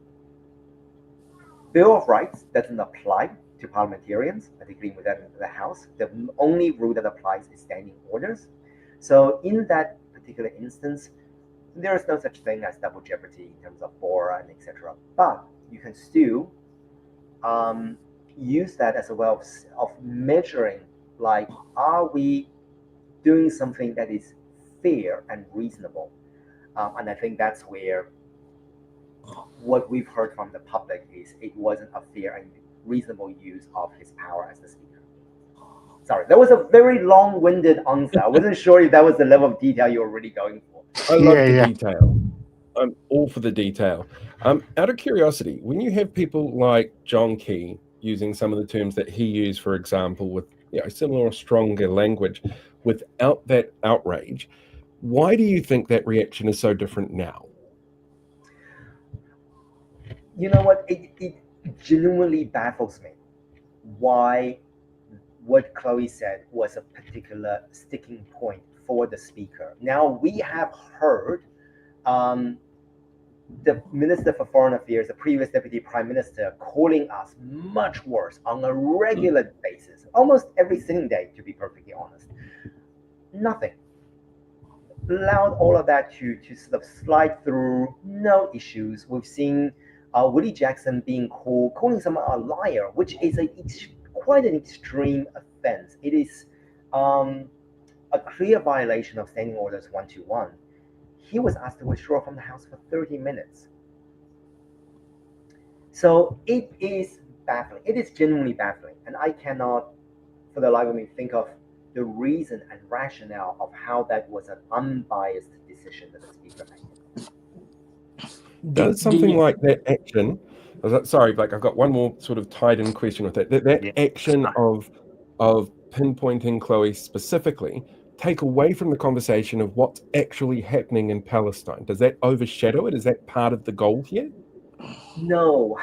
Bill of Rights doesn't apply to parliamentarians, particularly within the House. The only rule that applies is standing orders. So in that particular instance, there is no such thing as double jeopardy in terms of fora and etc. But you can still use that as a way of measuring, like, are we doing something that is fair and reasonable? And I think that's where what we've heard from the public is it wasn't a fair and reasonable use of his power as the speaker. Sorry, that was a very long-winded answer. I wasn't sure if that was the level of detail you were really going for. I love the detail. I'm all for the detail. Out of curiosity, when you have people like John Key using some of the terms that he used, for example, with similar or stronger language, without that outrage, why do you think that reaction is so different now? You know what? It genuinely baffles me why what Chloe said was a particular sticking point for the speaker. Now, we have heard the Minister for Foreign Affairs, the previous Deputy Prime Minister, calling us much worse on a regular basis, almost every single day, to be perfectly honest. Nothing. Allowed all of that to sort of slide through, no issues. We've seen Willie Jackson being calling someone a liar, which is quite an extreme offense. It is a clear violation of Standing Orders 121. He was asked to withdraw from the House for 30 minutes. So it is baffling. It is genuinely baffling. And I cannot, for the life of me, think of the reason and rationale of how that was an unbiased decision that the speaker made. Does something like that action, sorry, Blake, I've got one more sort of tied in question with that. That action of pinpointing Chloe specifically take away from the conversation of what's actually happening in Palestine? Does that overshadow it? Is that part of the goal here? No.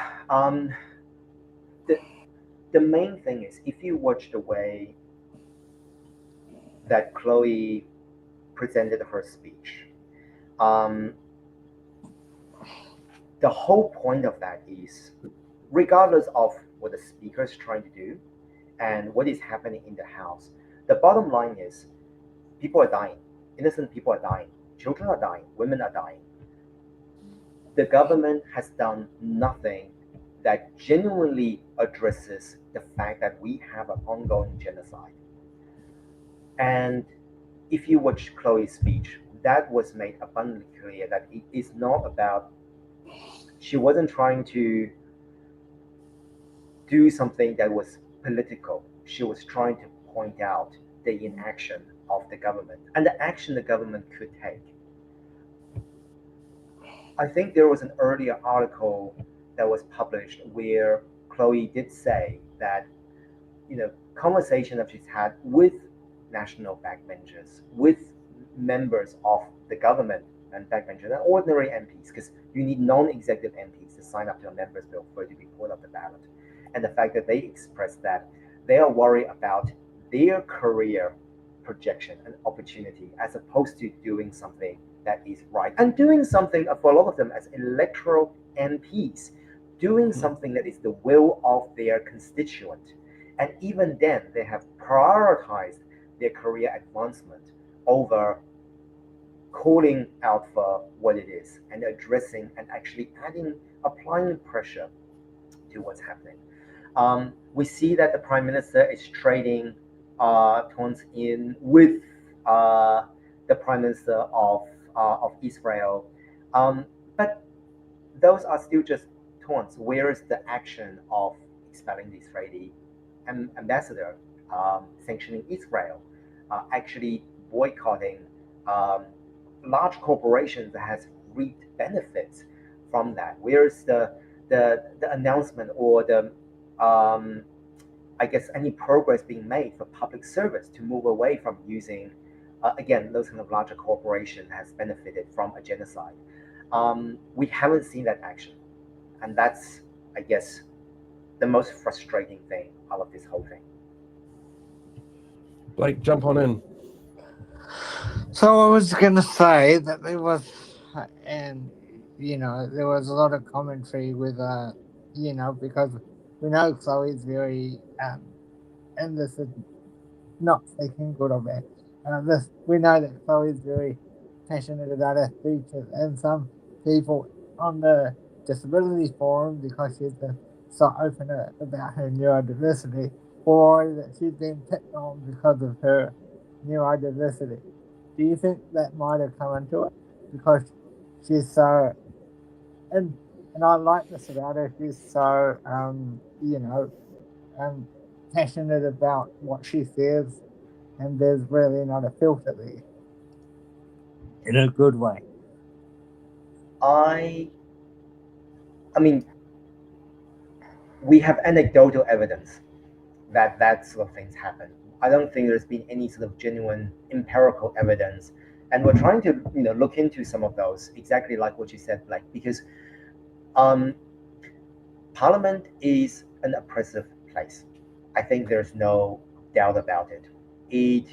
The main thing is, if you watch the way that Chloe presented her speech, the whole point of that is, regardless of what the speaker is trying to do and what is happening in the House, the bottom line is people are dying. Innocent people are dying. Children are dying. Women are dying. The government has done nothing that genuinely addresses the fact that we have an ongoing genocide. And if you watch Chloe's speech, that was made abundantly clear that it is not about, she wasn't trying to do something that was political. She was trying to point out the inaction of the government and the action the government could take. I think there was an earlier article that was published where Chloe did say that, conversation that she's had with national backbenchers, with members of the government and backbenchers, and ordinary MPs, because you need non-executive MPs to sign up to a members' bill for it to be put up the ballot. And the fact that they expressed that they are worried about their career projection and opportunity as opposed to doing something that is right. And doing something, for a lot of them as electoral MPs, doing something that is the will of their constituent. And even then, they have prioritized their career advancement over calling out for what it is and addressing and actually applying pressure to what's happening. We see that the Prime Minister is trading tones in with the Prime Minister of Israel, but those are still just tones. Where is the action of expelling the Israeli ambassador, sanctioning Israel, actually boycotting large corporations that has reaped benefits from that? Where is the announcement or the any progress being made for public service to move away from using again, those kind of larger corporations has benefited from a genocide? We haven't seen that action. And that's, I guess, the most frustrating thing out of this whole thing. Blake, jump on in. So I was going to say that there was, and there was a lot of commentary with you know, because we know Chloe's very, and this is not speaking good or bad. We know that Chloe's very passionate about her speeches, and some people on the disability forum, because she's been so open about her neurodiversity, or that she's been picked on because of her neurodiversity. Do you think that might have come into it? Because she's so, and I like this about her, she's so, you know, passionate about what she says, and there's really not a filter there. In a good way. I mean, we have anecdotal evidence that that sort of things happen. I don't think there's been any sort of genuine empirical evidence, and we're trying to look into some of those, exactly like what you said, Blake, because Parliament is an oppressive place. I think there's no doubt about it. It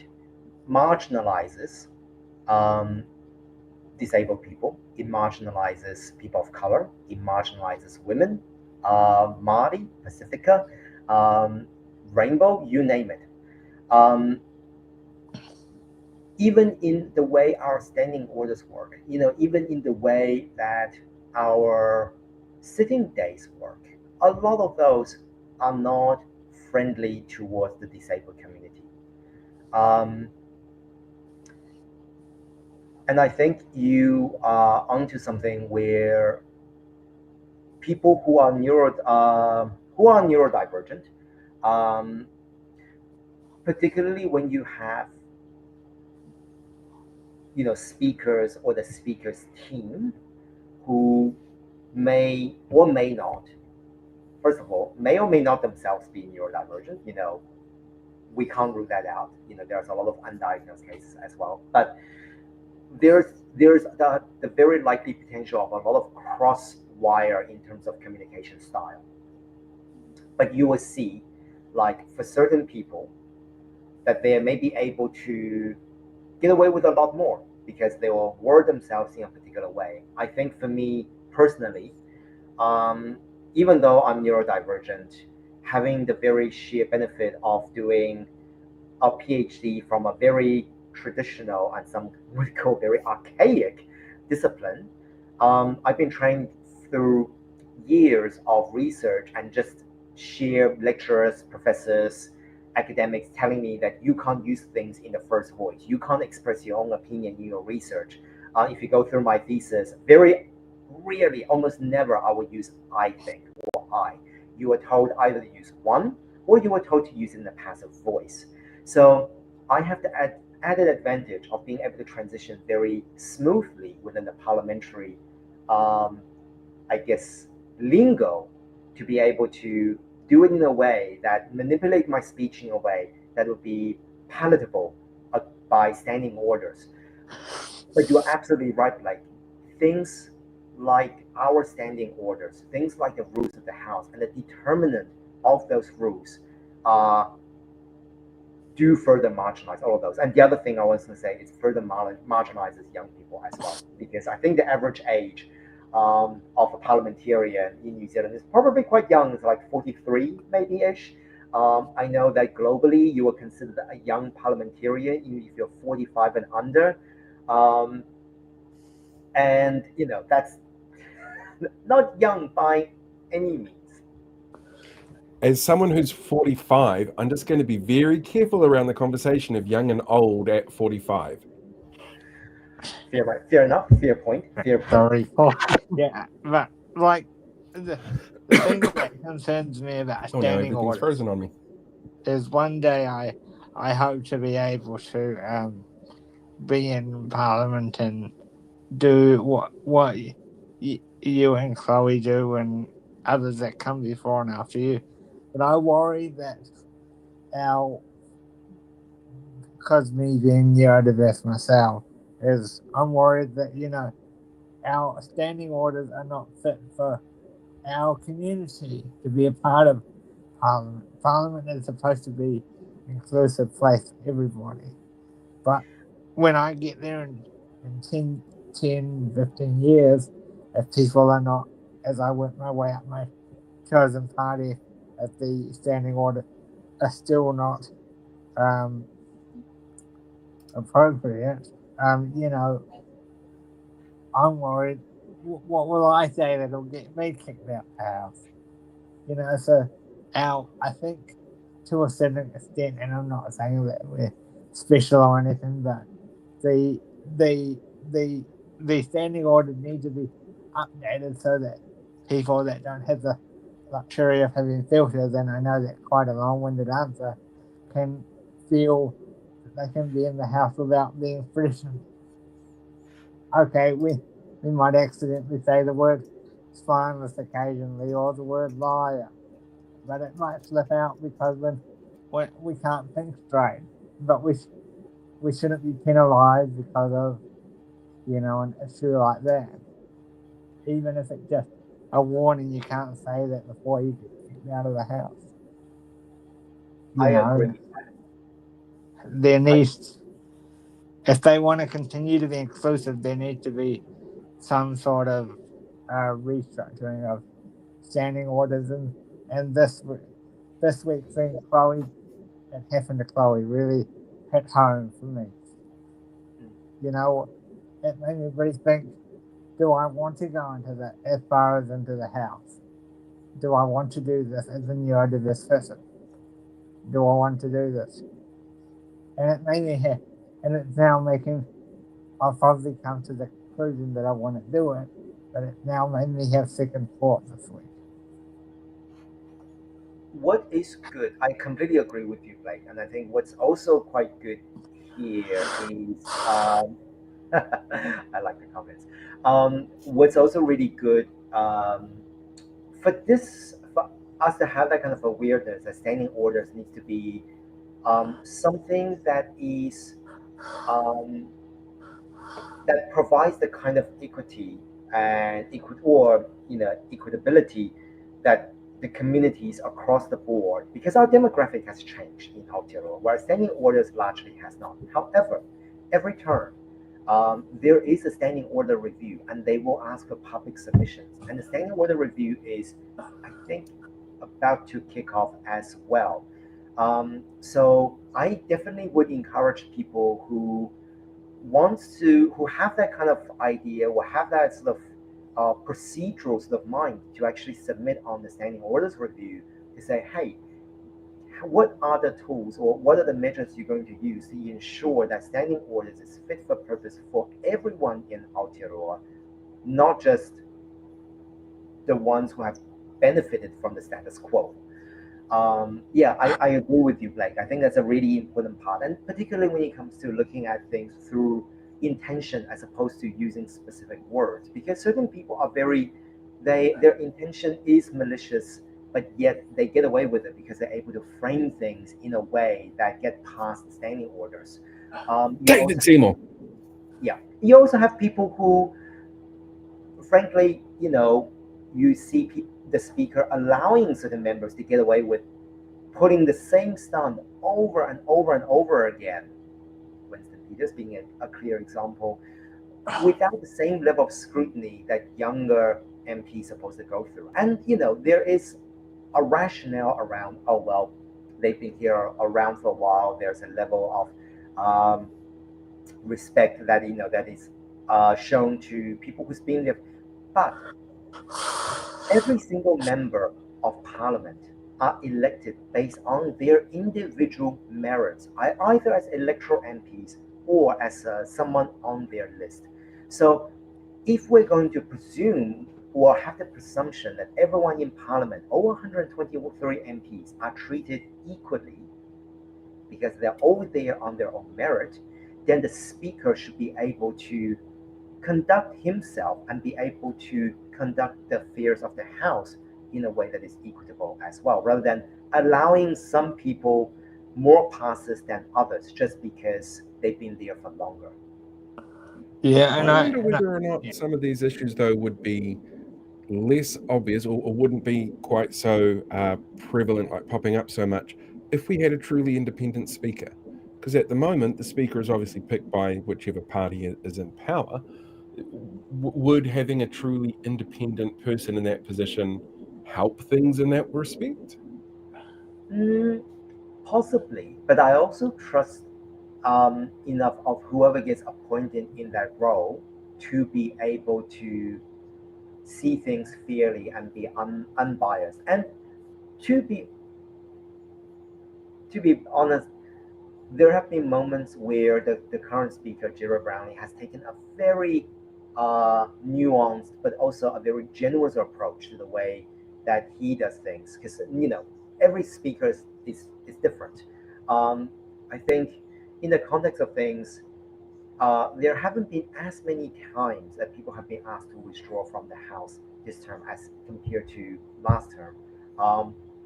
marginalizes disabled people. It marginalizes people of color. It marginalizes women, Māori, Pacifica, Rainbow, you name it. Even in the way our standing orders work, even in the way that our sitting days work, a lot of those are not friendly towards the disabled community. And I think you are onto something where people who are neurodivergent, particularly when you have speakers or the speakers team who may or may not, first of all, may or may not themselves be neurodivergent. We can't rule that out. There's a lot of undiagnosed cases as well, but there's the very likely potential of a lot of cross wire in terms of communication style. But you will see, like, for certain people, that they may be able to get away with a lot more because they will word themselves in a particular way. I think for me personally, even though I'm neurodivergent, having the very sheer benefit of doing a PhD from a very traditional and some would call very archaic discipline, I've been trained through years of research and just sheer lecturers, professors, academics telling me that you can't use things in the first voice. You can't express your own opinion in your research. If you go through my thesis, very rarely, almost never, I would use I think or I. You were told either to use one or you were told to use it in the passive voice. So I have the added advantage of being able to transition very smoothly within the parliamentary, lingo, to be able to do it in a way that manipulate my speech in a way that would be palatable by standing orders. But you're absolutely right, like things like our standing orders, things like the rules of the House and the determinant of those rules do further marginalize all of those. And the other thing I was going to say is further marginalizes young people as well, because I think the average age of a parliamentarian in New Zealand is probably quite young. It's like 43 maybe-ish. I know that globally you are considered a young parliamentarian if you're 45 and under. And, that's not young by any means. As someone who's 45, I'm just going to be very careful around the conversation of young and old at 45. Fair enough. Fair point. Sorry. Yeah, but like the thing that concerns me about standing orders frozen on me. is one day I hope to be able to be in Parliament and do what you and Chloe do and others that come before and after you. But I worry that because me being neurodiverse myself, I'm worried that, our standing orders are not fit for our community to be a part of Parliament. Parliament is supposed to be an inclusive place for everybody. But when I get there in 10, 15 years, if people are not, as I work my way up my chosen party if the standing order are still not appropriate. You know, I'm worried. What will I say that'll get me kicked out the house? You know, so I think to a certain extent, and I'm not saying that we're special or anything, but the standing order needs to be updated so that people that don't have the luxury of having filters, and I know that's quite a long-winded answer, can feel that they can be in the house without being threatened. Okay, we might accidentally say the word spineless occasionally or the word liar, but it might slip out because when we can't think straight. But we shouldn't be penalised because of, you know, an issue like that. Even if it's just a warning, you can't say that before you get kicked out of the house. I agree. There needs, if they want to continue to be inclusive, there needs to be some sort of restructuring of standing orders. And this week thing, Chloe, it happened to Chloe, really hit home for me. You know, it made me rethink, do I want to go as far as into the house? Do I want to do this as a neurodiverse person? Do I want to do this? And it made me and it's now making, I've probably come to the conclusion that I want to do it, but it now made me have second thought this week. What is good, I completely agree with you, Blake, and I think what's also quite good here is, I like the comments. What's also really good for us to have that kind of awareness that standing orders needs to be something that is that provides the kind of equity and equitability that the communities across the board, because our demographic has changed in Aotearoa, where standing orders largely has not. However, every term there is a standing order review, and they will ask for public submissions. And the standing order review is, I think, about to kick off as well. So I definitely would encourage people who have that kind of idea or have that sort of procedural sort of mind to actually submit on the standing orders review to say, hey, what are the tools or what are the measures you're going to use to ensure that standing orders is fit for purpose for everyone in Aotearoa, not just the ones who have benefited from the status quo. I agree with you, Blake. I think that's a really important part, and particularly when it comes to looking at things through intention as opposed to using specific words, because certain people are their intention is malicious, but yet they get away with it because they're able to frame things in a way that get past standing orders. David Seymour. Yeah, you also have people who, frankly, you see the speaker allowing certain members to get away with putting the same stunt over and over and over again. Winston Peters being a clear example, without the same level of scrutiny that younger MPs are supposed to go through. And there is a rationale around, oh well, they've been here around for a while. There's a level of respect that that is shown to people who's been there, but every single member of parliament are elected based on their individual merits, either as electoral MPs or as someone on their list. So if we're going to presume or have the presumption that everyone in parliament, all 123 MPs, are treated equally because they're all there on their own merit, then the speaker should be able to conduct himself and be able to conduct the affairs of the House in a way that is equitable as well, rather than allowing some people more passes than others just because they've been there for longer. Yeah, and I wonder whether or not some of these issues, though, would be less obvious or wouldn't be quite so prevalent, like popping up so much, if we had a truly independent speaker. Because at the moment, the speaker is obviously picked by whichever party is in power. Would having a truly independent person in that position help things in that respect? Possibly, but I also trust enough of whoever gets appointed in that role to be able to see things fairly and be unbiased. And to be honest, there have been moments where the current speaker, Gerard Brownlee, has taken a very nuanced but also a very generous approach to the way that he does things. Because, every speaker is different. I think in the context of things, there haven't been as many times that people have been asked to withdraw from the House this term as compared to last term.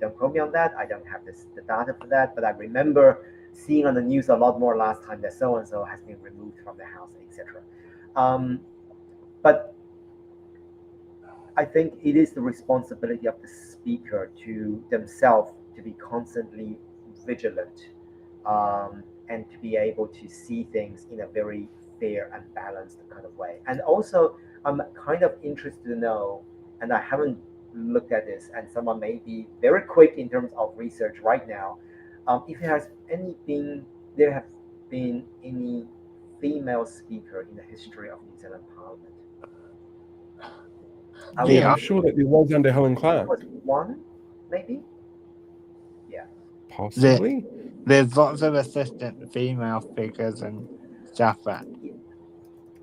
Don't quote me on that. I don't have the data for that, but I remember seeing on the news a lot more last time that so-and-so has been removed from the House, etc. But I think it is the responsibility of the speaker to themselves to be constantly vigilant and to be able to see things in a very fair and balanced kind of way. And also, I'm kind of interested to know, and I haven't looked at this, and someone may be very quick in terms of research right now, if there have been any female speaker in the history of New Zealand Parliament. I'm sure that there was under Helen Clark. Was one, maybe? Yeah. Possibly. There's lots of assistant female speakers and stuff.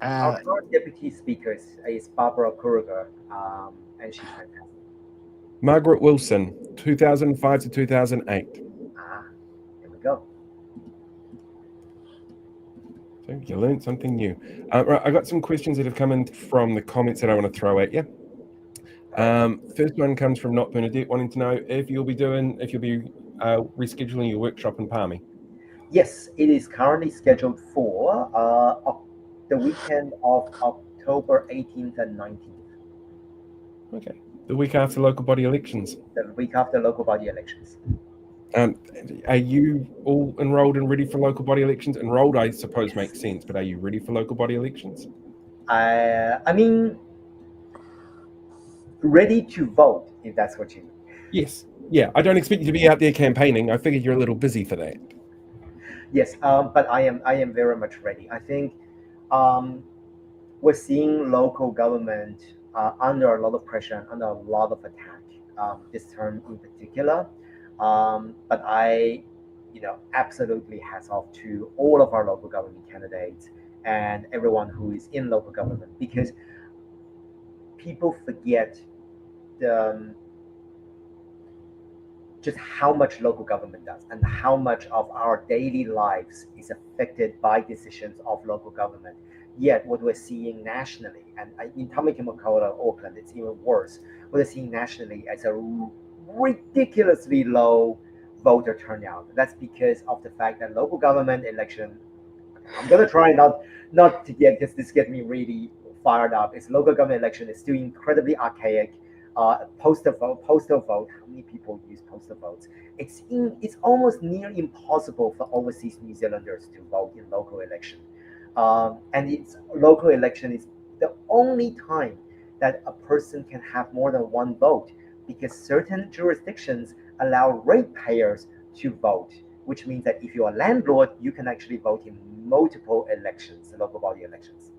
Our current deputy speaker is Barbara Kuriger, and she's fantastic. Margaret Wilson, 2005 to 2008. There we go. So you learned something new. Right, I got some questions that have come in from the comments that I want to throw at you. First one comes from Not Bernadette, wanting to know if you'll be rescheduling your workshop in Palmy. Yes, it is currently scheduled for the weekend of October 18th and 19th. Okay. The week after local body elections. The week after local body elections. Are you all enrolled and ready for local body elections? Enrolled, I suppose, makes sense, but are you ready for local body elections? I mean, ready to vote, if that's what you mean. Yes. Yeah, I don't expect you to be out there campaigning. I figured you're a little busy for that. Yes, but I am very much ready. I think we're seeing local government under a lot of pressure and under a lot of attack this term in particular. But I, absolutely hats off to all of our local government candidates and everyone who is in local government, because people forget just how much local government does and how much of our daily lives is affected by decisions of local government. Yet what we're seeing nationally, and in Tamaki Makaurau, Auckland, it's even worse. What we're seeing nationally as a ridiculously low voter turnout. That's because of the fact that local government election, I'm going to try not to get this get me really fired up. It's local government election is still incredibly archaic. Postal vote. How many people use postal votes? It's almost near impossible for overseas New Zealanders to vote in local election. And local election is the only time that a person can have more than one vote, because certain jurisdictions allow ratepayers to vote, which means that if you're a landlord, you can actually vote in multiple elections, local body elections.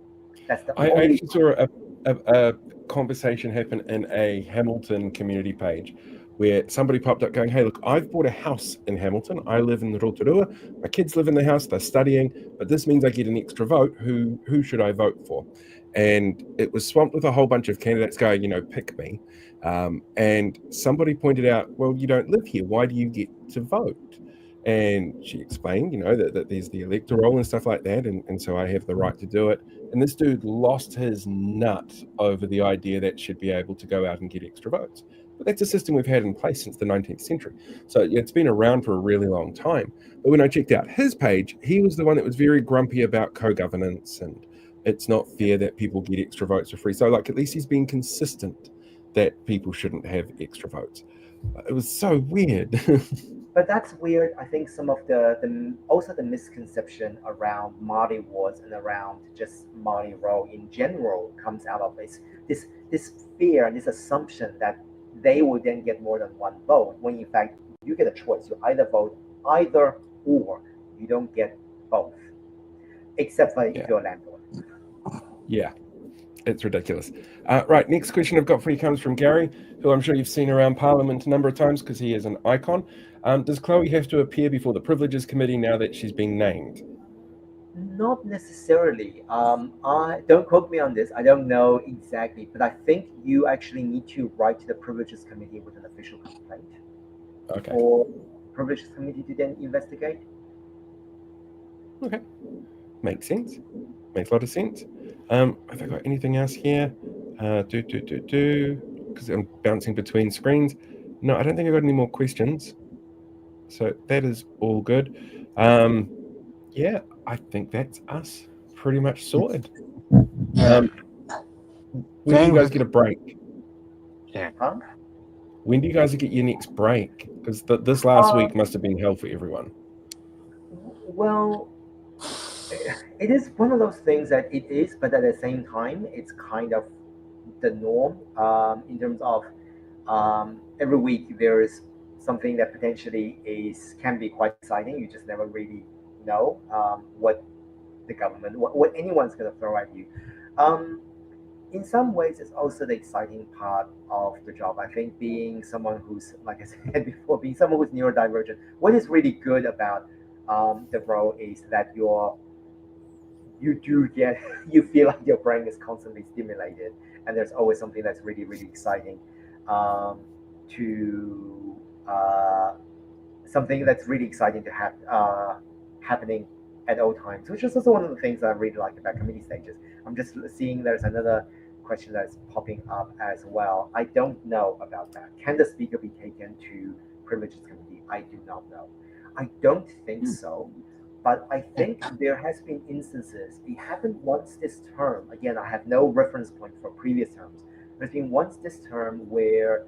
That's the I actually saw a conversation happen in a Hamilton community page where somebody popped up going, hey, look, I've bought a house in Hamilton. I live in Rotorua. My kids live in the house. They're studying, but this means I get an extra vote. Who should I vote for? And it was swamped with a whole bunch of candidates going, pick me. And somebody pointed out, well, you don't live here. Why do you get to vote? And she explained, that there's the electoral and stuff like that. And so I have the right to do it. And this dude lost his nut over the idea that should be able to go out and get extra votes. But that's a system we've had in place since the 19th century. So it's been around for a really long time. But when I checked out his page, he was the one that was very grumpy about co-governance and it's not fair that people get extra votes for free. So at least he's been consistent that people shouldn't have extra votes. It was so weird. But that's weird. I think some of also the misconception around Māori wards and around just Māori role in general comes out of this fear and this assumption that they will then get more than one vote, when in fact you get a choice. You either vote either or, you don't get both, except for if you're a landlord. Yeah, it's ridiculous. Right, next question I've got for you comes from Gary, who I'm sure you've seen around Parliament a number of times because he is an icon. Does Chloe have to appear before the Privileges Committee now that she's being named? Not necessarily. I don't quote me on this. I don't know exactly, but I think you actually need to write to the Privileges Committee with an official complaint. Okay. For Privileges Committee to then investigate. Okay, makes sense. Makes a lot of sense. Have I got anything else here? Because I'm bouncing between screens. No, I don't think I've got any more questions. So that is all good. Yeah, I think that's us pretty much sorted. When do you guys get a break? Yeah. Huh? When do you guys get your next break? Because this last week must have been hell for everyone. Well, it is one of those things that it is, but at the same time, it's kind of the norm in terms of every week there is something that potentially can be quite exciting. You just never really know what the government, what anyone's going to throw at you. In some ways, it's also the exciting part of the job. I think being someone who's, like I said before, being someone who's neurodivergent, what is really good about the role is that you feel like your brain is constantly stimulated, and there's always something that's really, really exciting something that's really exciting to have happening at all times, which is also one of the things that I really like about committee stages. I'm just seeing there's another question that's popping up as well. I don't know about that. Can the speaker be taken to Privileges Committee? I do not know. I don't think so, but I think there has been instances. It happened once this term. Again, I have no reference point for previous terms. There's been once this term where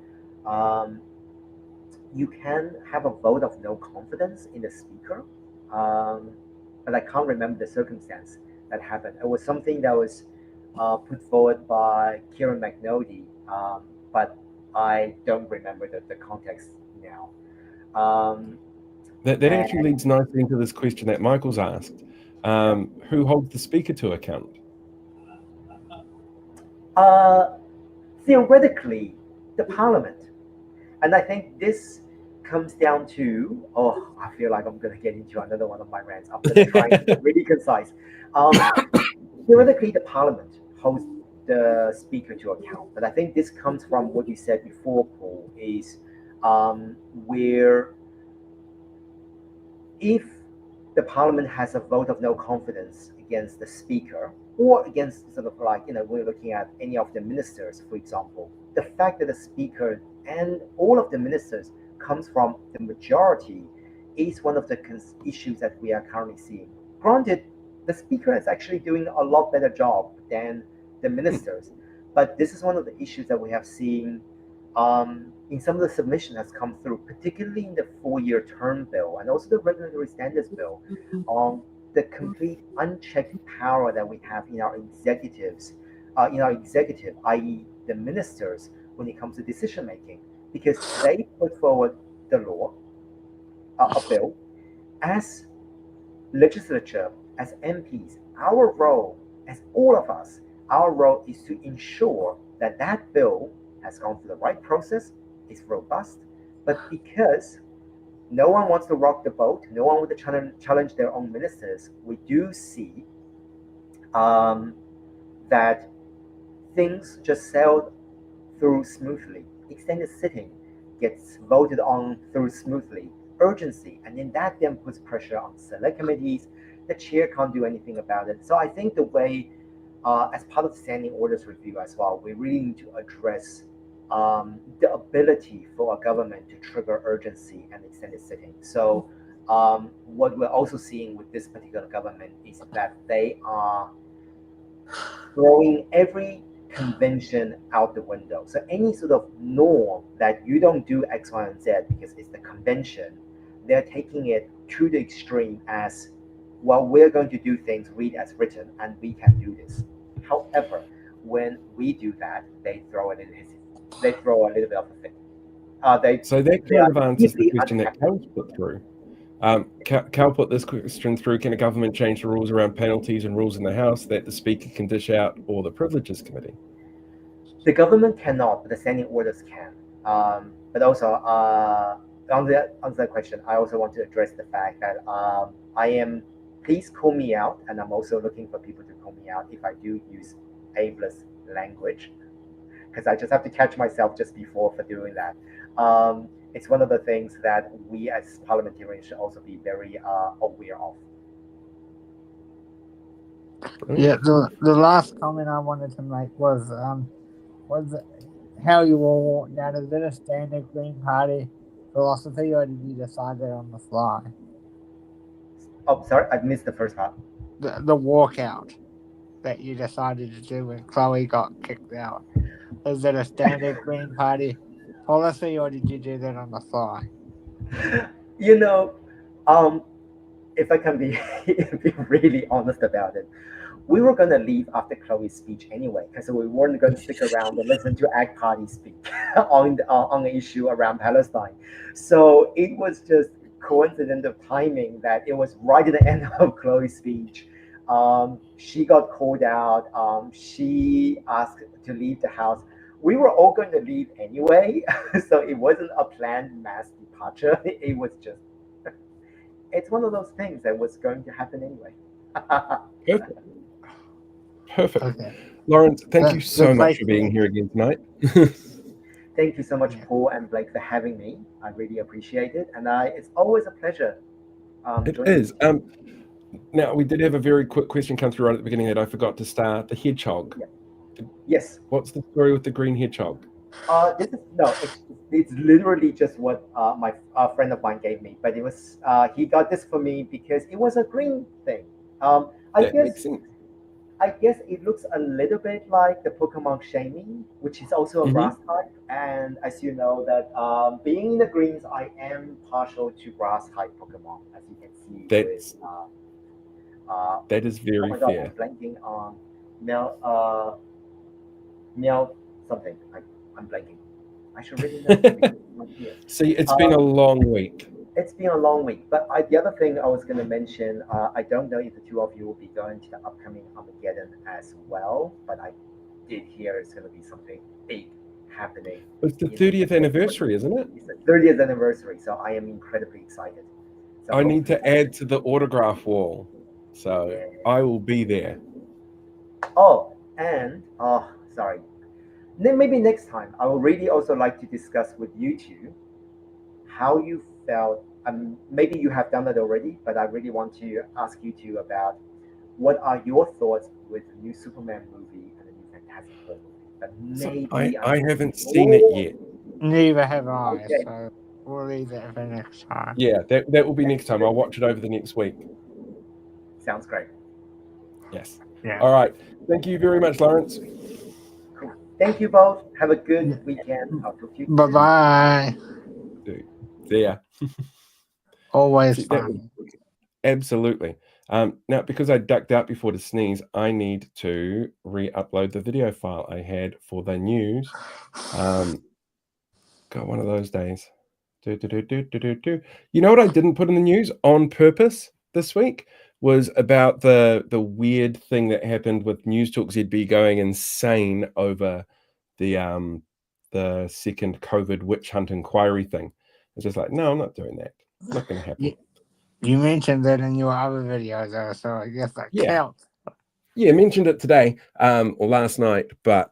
you can have a vote of no confidence in the speaker, but I can't remember the circumstance that happened. It was something that was put forward by Kieran McNulty, but I don't remember the context now. That actually leads nicely into this question that Michael's asked. Who holds the speaker to account? Theoretically, the Parliament. And I think this comes down to, I feel like I'm going to get into another one of my rants. I'm going to try and be really concise. Theoretically, the Parliament holds the speaker to account. But I think this comes from what you said before, Paul, is where if the Parliament has a vote of no confidence against the speaker, or against sort of like, we're looking at any of the ministers, for example, the fact that the speaker and all of the ministers comes from the majority is one of the issues that we are currently seeing. Granted, the speaker is actually doing a lot better job than the ministers, but this is one of the issues that we have seen in some of the submission has come through, particularly in the 4-year term bill and also the regulatory standards bill, on the complete unchecked power that we have in our executives, i.e. the ministers, when it comes to decision making, because they put forward the law, a bill, as legislature, as MPs. Our role, as all of us, our role is to ensure that that bill has gone through the right process, is robust, but because no one wants to rock the boat, no one wants to challenge their own ministers, we do see that things just sailed through smoothly. Extended sitting gets voted on through smoothly. Urgency, and then that then puts pressure on select committees. The chair can't do anything about it. So I think the way, as part of the standing orders review as well, we really need to address the ability for a government to trigger urgency and extended sitting. So what we're also seeing with this particular government is that they are throwing every convention out the window. So any sort of norm that you don't do X, Y, and Z because it's the convention, they're taking it to the extreme as, well, we're going to do things read as written and we can do this. However, when we do that, they throw a little bit of a fit. So that kind of answers the question that Cal's put through. Cal put this question through: can a government change the rules around penalties and rules in the House that the Speaker can dish out, or the Privileges Committee? The government cannot, but the standing orders can. But also, on that question, I also want to address the fact that please call me out, and I'm also looking for people to call me out if I do use ableist language, because I just have to catch myself just before for doing that. It's one of the things that we as parliamentarians should also be very aware of. Yeah, the last comment I wanted to make was how you all walked out. Is it a standard Green Party philosophy, or did you decide that on the fly? Oh, sorry, I missed the first part. The walkout that you decided to do when Chloe got kicked out. Is it a standard Green Party policy, or did you do that on the fly? You know, if I can be really honest about it, we were going to leave after Chloe's speech anyway, because we weren't going to stick around and listen to ACT Party speak on an issue around Palestine. So it was just coincidental timing that it was right at the end of Chloe's speech. She got called out. She asked to leave the House. We were all going to leave anyway, so it wasn't a planned mass departure. It was just, it's one of those things that was going to happen anyway. Perfect. Okay. Lawrence, thank you so much for being here again tonight. Thank you so much, Paul and Blake, for having me. I really appreciate it, and it's always a pleasure. It is. Now, we did have a very quick question come through right at the beginning that I forgot to start. The hedgehog. Yeah. Yes. What's the story with the green hedgehog? It's literally just what my friend of mine gave me, but it was he got this for me because it was a green thing. I guess it looks a little bit like the Pokemon Shiny, which is also a grass type. And as you know, that being in the greens, I am partial to grass type Pokemon, as you can see. That is very fair. I'm blanking on Meow something. I'm blanking. I should really know. See, it's been a long week. It's been a long week. But the other thing I was going to mention, I don't know if the two of you will be going to the upcoming Armageddon as well, but I did hear it's going to be something big happening. It's the 30th anniversary, isn't it? It's the 30th anniversary, so I am incredibly excited. So I need to add to the autograph wall, so I will be there. Oh, and sorry. Then maybe next time, I would really also like to discuss with you two how you felt. Maybe you have done that already, but I really want to ask you two about what are your thoughts with the new Superman movie and the new Fantastic Four movie. But maybe I haven't seen it yet. Neither have I, so we'll leave that for next time. Yeah, that will be next time. I'll watch it over the next week. Sounds great. Yes. Yeah. All right. Thank you very much, Lawrence. Cool. Thank you both. Have a good weekend. I'll talk to you. Bye-bye. See ya. Always fun. Absolutely. Now, because I ducked out before to sneeze, I need to re-upload the video file I had for the news. Got one of those days. You know what I didn't put in the news on purpose this week was about the weird thing that happened with News Talk ZB going insane over the second COVID witch hunt inquiry thing. It's just like, no, I'm not doing that. It's not going to happen. You mentioned that in your other videos, though, so I guess that counts. Yeah, I mentioned it today or last night, but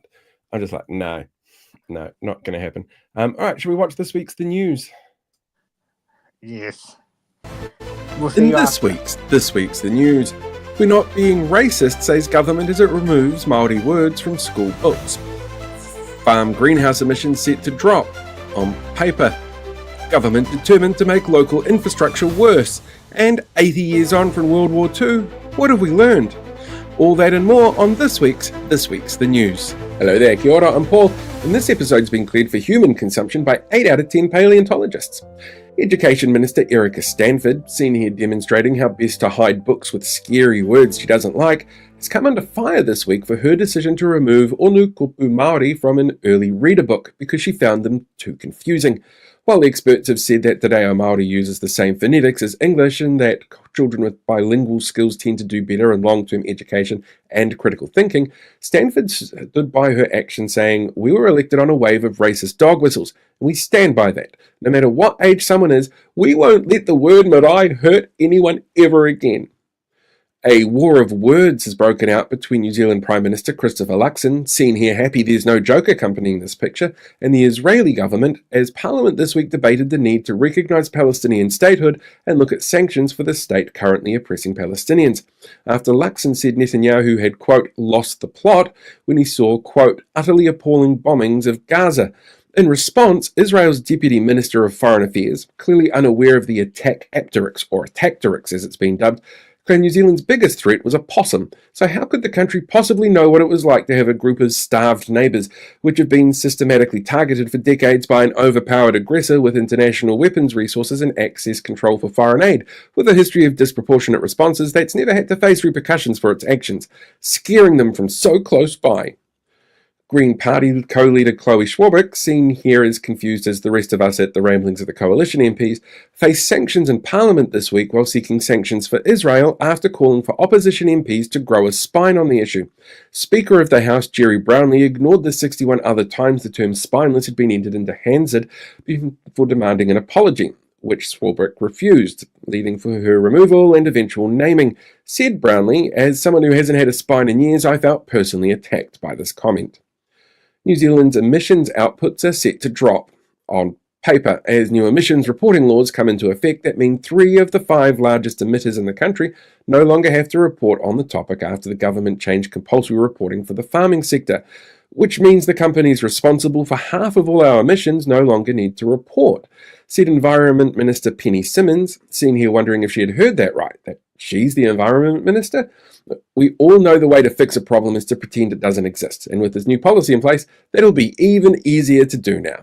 I'm just like, no, not going to happen. All right, should we watch this week's The News? Yes. In this week's The News, we're not being racist, says government as it removes Māori words from school books. Farm greenhouse emissions set to drop on paper. Government determined to make local infrastructure worse. And 80 years on from World War II, what have we learned? All that and more on this week's The News. Hello there, kia ora, I'm Paul, and this episode's been cleared for human consumption by 8 out of 10 paleontologists. Education Minister Erica Stanford, seen here demonstrating how best to hide books with scary words she doesn't like, has come under fire this week for her decision to remove Onu Kupu Māori from an early reader book because she found them too confusing. While experts have said that Te Reo Māori uses the same phonetics as English and that children with bilingual skills tend to do better in long-term education and critical thinking, Stanford stood by her action saying, "We were elected on a wave of racist dog whistles, and we stand by that. No matter what age someone is, we won't let the word marae hurt anyone ever again." A war of words has broken out between New Zealand Prime Minister Christopher Luxon, seen here happy there's no joke accompanying this picture, and the Israeli government, as Parliament this week debated the need to recognise Palestinian statehood and look at sanctions for the state currently oppressing Palestinians, after Luxon said Netanyahu had, quote, lost the plot when he saw, quote, utterly appalling bombings of Gaza. In response, Israel's Deputy Minister of Foreign Affairs, clearly unaware of the attack apteryx, or attacteryx as it's been dubbed, claimed New Zealand's biggest threat was a possum, so how could the country possibly know what it was like to have a group of starved neighbours, which have been systematically targeted for decades by an overpowered aggressor with international weapons resources and access control for foreign aid, with a history of disproportionate responses that's never had to face repercussions for its actions, scaring them from so close by. Green Party co-leader Chloe Swarbrick, seen here as confused as the rest of us at the ramblings of the coalition MPs, faced sanctions in Parliament this week while seeking sanctions for Israel after calling for opposition MPs to grow a spine on the issue. Speaker of the House Jerry Brownlee ignored the 61 other times the term spineless had been entered into Hansard before demanding an apology, which Swarbrick refused, leading for her removal and eventual naming. Said Brownlee, "As someone who hasn't had a spine in years, I felt personally attacked by this comment." New Zealand's emissions outputs are set to drop on paper as new emissions reporting laws come into effect that mean 3 of the 5 largest emitters in the country no longer have to report on the topic after the government changed compulsory reporting for the farming sector, which means the companies responsible for half of all our emissions no longer need to report, said Environment Minister Penny Simmons, seen here wondering if she had heard that right, that she's the Environment Minister. We all know the way to fix a problem is to pretend it doesn't exist, and with this new policy in place, that'll be even easier to do now.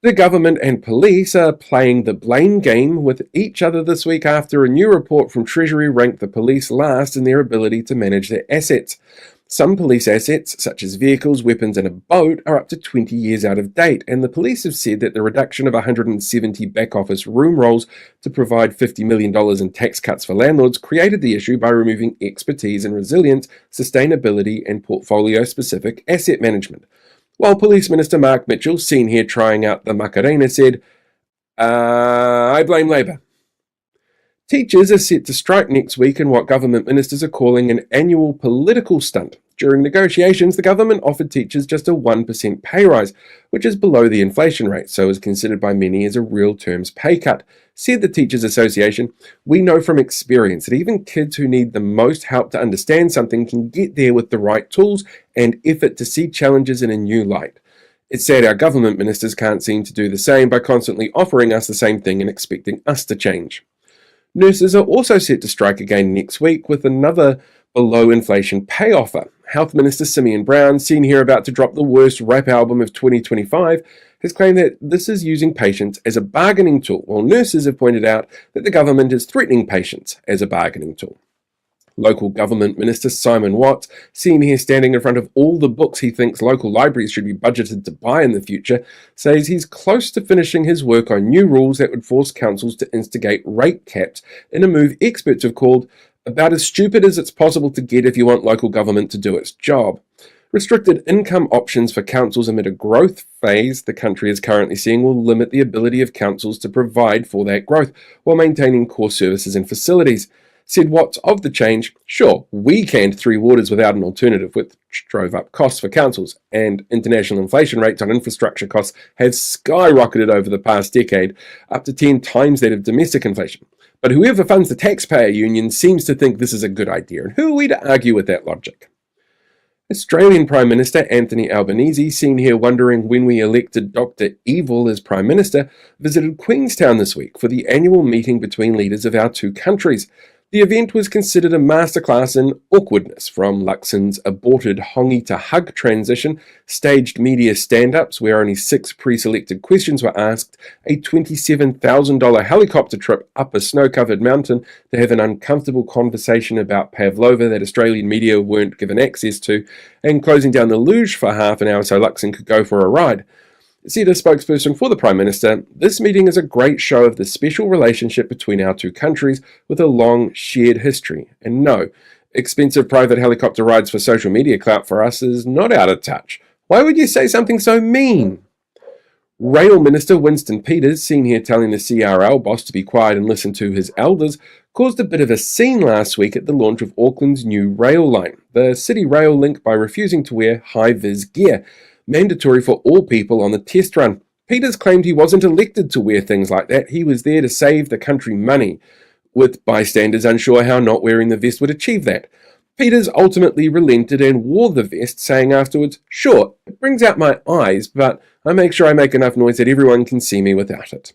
The government and police are playing the blame game with each other this week after a new report from Treasury ranked the police last in their ability to manage their assets. Some police assets, such as vehicles, weapons and a boat, are up to 20 years out of date, and the police have said that the reduction of 170 back-office room rolls to provide $50 million in tax cuts for landlords created the issue by removing expertise in resilience, sustainability and portfolio-specific asset management. While Police Minister Mark Mitchell, seen here trying out the Macarena, said, I blame Labour. Teachers are set to strike next week in what government ministers are calling an annual political stunt. During negotiations, the government offered teachers just a 1% pay rise, which is below the inflation rate, so is considered by many as a real terms pay cut. Said the Teachers Association, "We know from experience that even kids who need the most help to understand something can get there with the right tools and effort to see challenges in a new light. It's sad our government ministers can't seem to do the same by constantly offering us the same thing and expecting us to change." Nurses are also set to strike again next week with another below-inflation pay offer. Health Minister Simeon Brown, seen here about to drop the worst rap album of 2025, has claimed that this is using patients as a bargaining tool, while nurses have pointed out that the government is threatening patients as a bargaining tool. Local Government Minister Simon Watts, seen here standing in front of all the books he thinks local libraries should be budgeted to buy in the future, says he's close to finishing his work on new rules that would force councils to instigate rate caps in a move experts have called about as stupid as it's possible to get if you want local government to do its job. Restricted income options for councils amid a growth phase the country is currently seeing will limit the ability of councils to provide for that growth while maintaining core services and facilities. Said Watts of the change, "Sure, we canned 3 waters without an alternative, which drove up costs for councils, and international inflation rates on infrastructure costs have skyrocketed over the past decade, up to 10 times that of domestic inflation. But whoever funds the taxpayer union seems to think this is a good idea, and who are we to argue with that logic?" Australian Prime Minister Anthony Albanese, seen here wondering when we elected Dr. Evil as Prime Minister, visited Queenstown this week for the annual meeting between leaders of our 2 countries. The event was considered a masterclass in awkwardness, from Luxon's aborted hongi to hug transition, staged media stand-ups where only 6 pre-selected questions were asked, a $27,000 helicopter trip up a snow-covered mountain to have an uncomfortable conversation about pavlova that Australian media weren't given access to, and closing down the luge for half an hour so Luxon could go for a ride. Said a spokesperson for the Prime Minister, "This meeting is a great show of the special relationship between our two countries with a long shared history. And no, expensive private helicopter rides for social media clout for us is not out of touch. Why would you say something so mean?" Rail Minister Winston Peters, seen here telling the CRL boss to be quiet and listen to his elders, caused a bit of a scene last week at the launch of Auckland's new rail line, the City Rail Link, by refusing to wear high-vis gear, mandatory for all people on the test run. Peters claimed he wasn't elected to wear things like that. He was there to save the country money, with bystanders unsure how not wearing the vest would achieve that. Peters ultimately relented and wore the vest, saying afterwards, "Sure, it brings out my eyes, but I make sure I make enough noise that everyone can see me without it."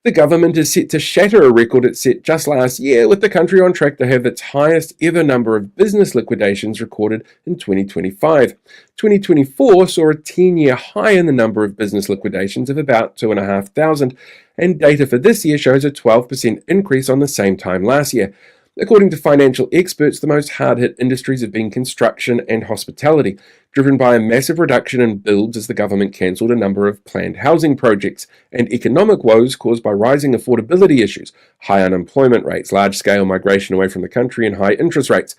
The government is set to shatter a record it set just last year, with the country on track to have its highest ever number of business liquidations recorded in 2025. 2024 saw a 10-year high in the number of business liquidations of about 2,500, and data for this year shows a 12% increase on the same time last year. According to financial experts, the most hard-hit industries have been construction and hospitality, driven by a massive reduction in builds as the government cancelled a number of planned housing projects, and economic woes caused by rising affordability issues, high unemployment rates, large-scale migration away from the country, and high interest rates.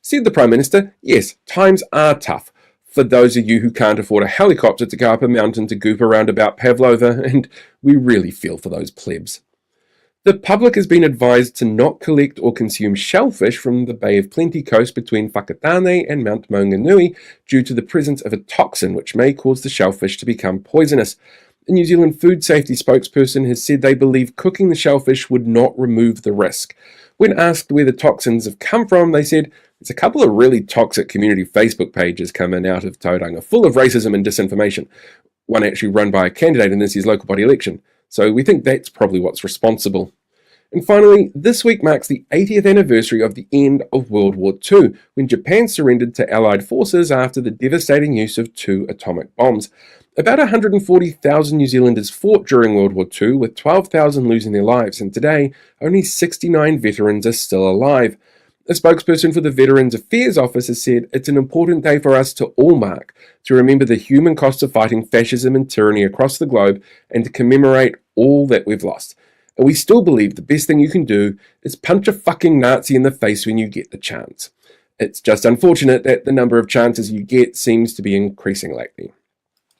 Said the Prime Minister, "Yes, times are tough for those of you who can't afford a helicopter to go up a mountain to goop around about pavlova, and we really feel for those plebs." The public has been advised to not collect or consume shellfish from the Bay of Plenty coast between Whakatane and Mount Maunganui due to the presence of a toxin which may cause the shellfish to become poisonous. A New Zealand food safety spokesperson has said they believe cooking the shellfish would not remove the risk. When asked where the toxins have come from, they said, "There's a couple of really toxic community Facebook pages coming out of Tauranga, full of racism and disinformation. One actually run by a candidate in this year's local body election. So we think that's probably what's responsible." And finally, this week marks the 80th anniversary of the end of World War II, when Japan surrendered to Allied forces after the devastating use of 2 atomic bombs. About 140,000 New Zealanders fought during World War II, with 12,000 losing their lives, and today only 69 veterans are still alive. A spokesperson for the Veterans Affairs Office has said, "It's an important day for us to all mark, to remember the human costs of fighting fascism and tyranny across the globe, and to commemorate all that we've lost. And we still believe the best thing you can do is punch a fucking Nazi in the face when you get the chance. It's just unfortunate that the number of chances you get seems to be increasing lately."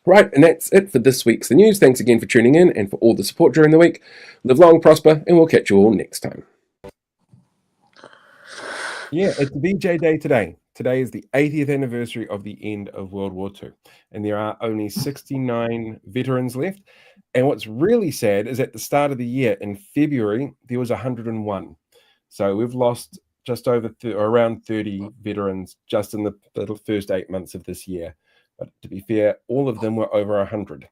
Right, and that's it for this week's The News. Thanks again for tuning in and for all the support during the week. Live long, prosper, and we'll catch you all next time. Yeah, it's VJ Day today. Today is the 80th anniversary of the end of World War II, and there are only 69 veterans left. And what's really sad is at the start of the year, in February, there was 101. So we've lost just over around 30 veterans just in the first 8 months of this year. But to be fair, all of them were over 100.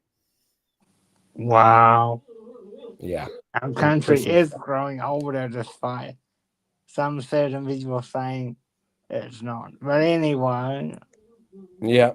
Wow. Yeah. Our country is growing older despite some certain people saying it's not. But anyway. Yeah,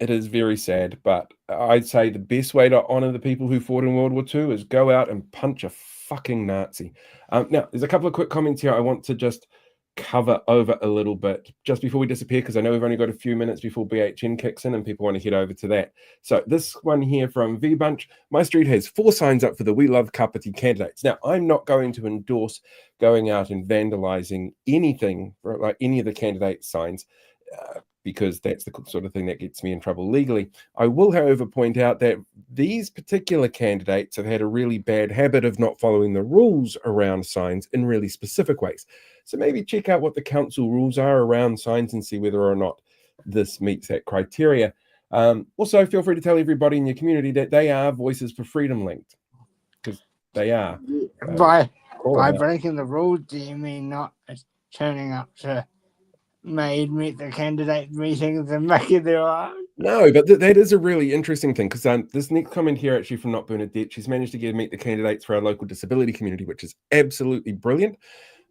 it is very sad. But I'd say the best way to honour the people who fought in World War II is go out and punch a fucking Nazi. Now, there's a couple of quick comments here I want to just cover over a little bit just before we disappear, because I know we've only got a few minutes before BHN kicks in and people want to head over to that. So this one here from V-Bunch: "My street has 4 signs up for the We Love Kapiti candidates." Now, I'm not going to endorse going out and vandalizing anything, like any of the candidate signs, because that's the sort of thing that gets me in trouble legally. I will, however, point out that these particular candidates have had a really bad habit of not following the rules around signs in really specific ways. So maybe check out what the council rules are around signs and see whether or not this meets that criteria. Also, feel free to tell everybody in your community that they are Voices for Freedom linked, because they are. By breaking the rules, do you mean not turning up to meet the candidate meetings and making their own? No, but that is a really interesting thing, because this next comment here actually from Not Bernadette, she's managed to meet the candidates for our local disability community, which is absolutely brilliant.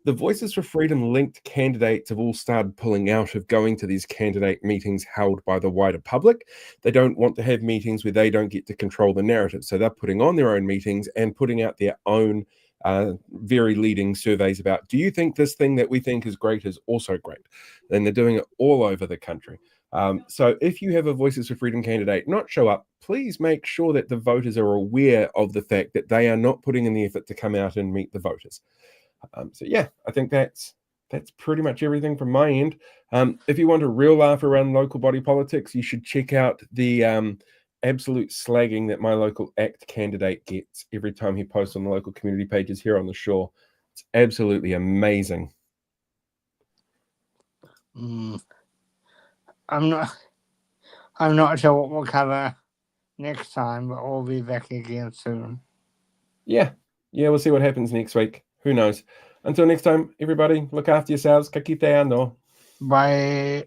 the Voices for Freedom linked candidates have all started pulling out of going to these candidate meetings held by the wider public. They don't want to have meetings where they don't get to control the narrative. So they're putting on their own meetings and putting out their own very leading surveys about, do you think this thing that we think is great is also great? And they're doing it all over the country. So if you have a Voices for Freedom candidate not show up, please make sure that the voters are aware of the fact that they are not putting in the effort to come out and meet the voters. So yeah, I think that's pretty much everything from my end. If you want a real laugh around local body politics, you should check out the absolute slagging that my local ACT candidate gets every time he posts on the local community pages here on the shore. It's absolutely amazing. I'm not sure what we'll cover next time, but we'll be back again soon. Yeah, we'll see what happens next week. Who knows? Until next time, everybody, look after yourselves. Ka kite ano. Bye.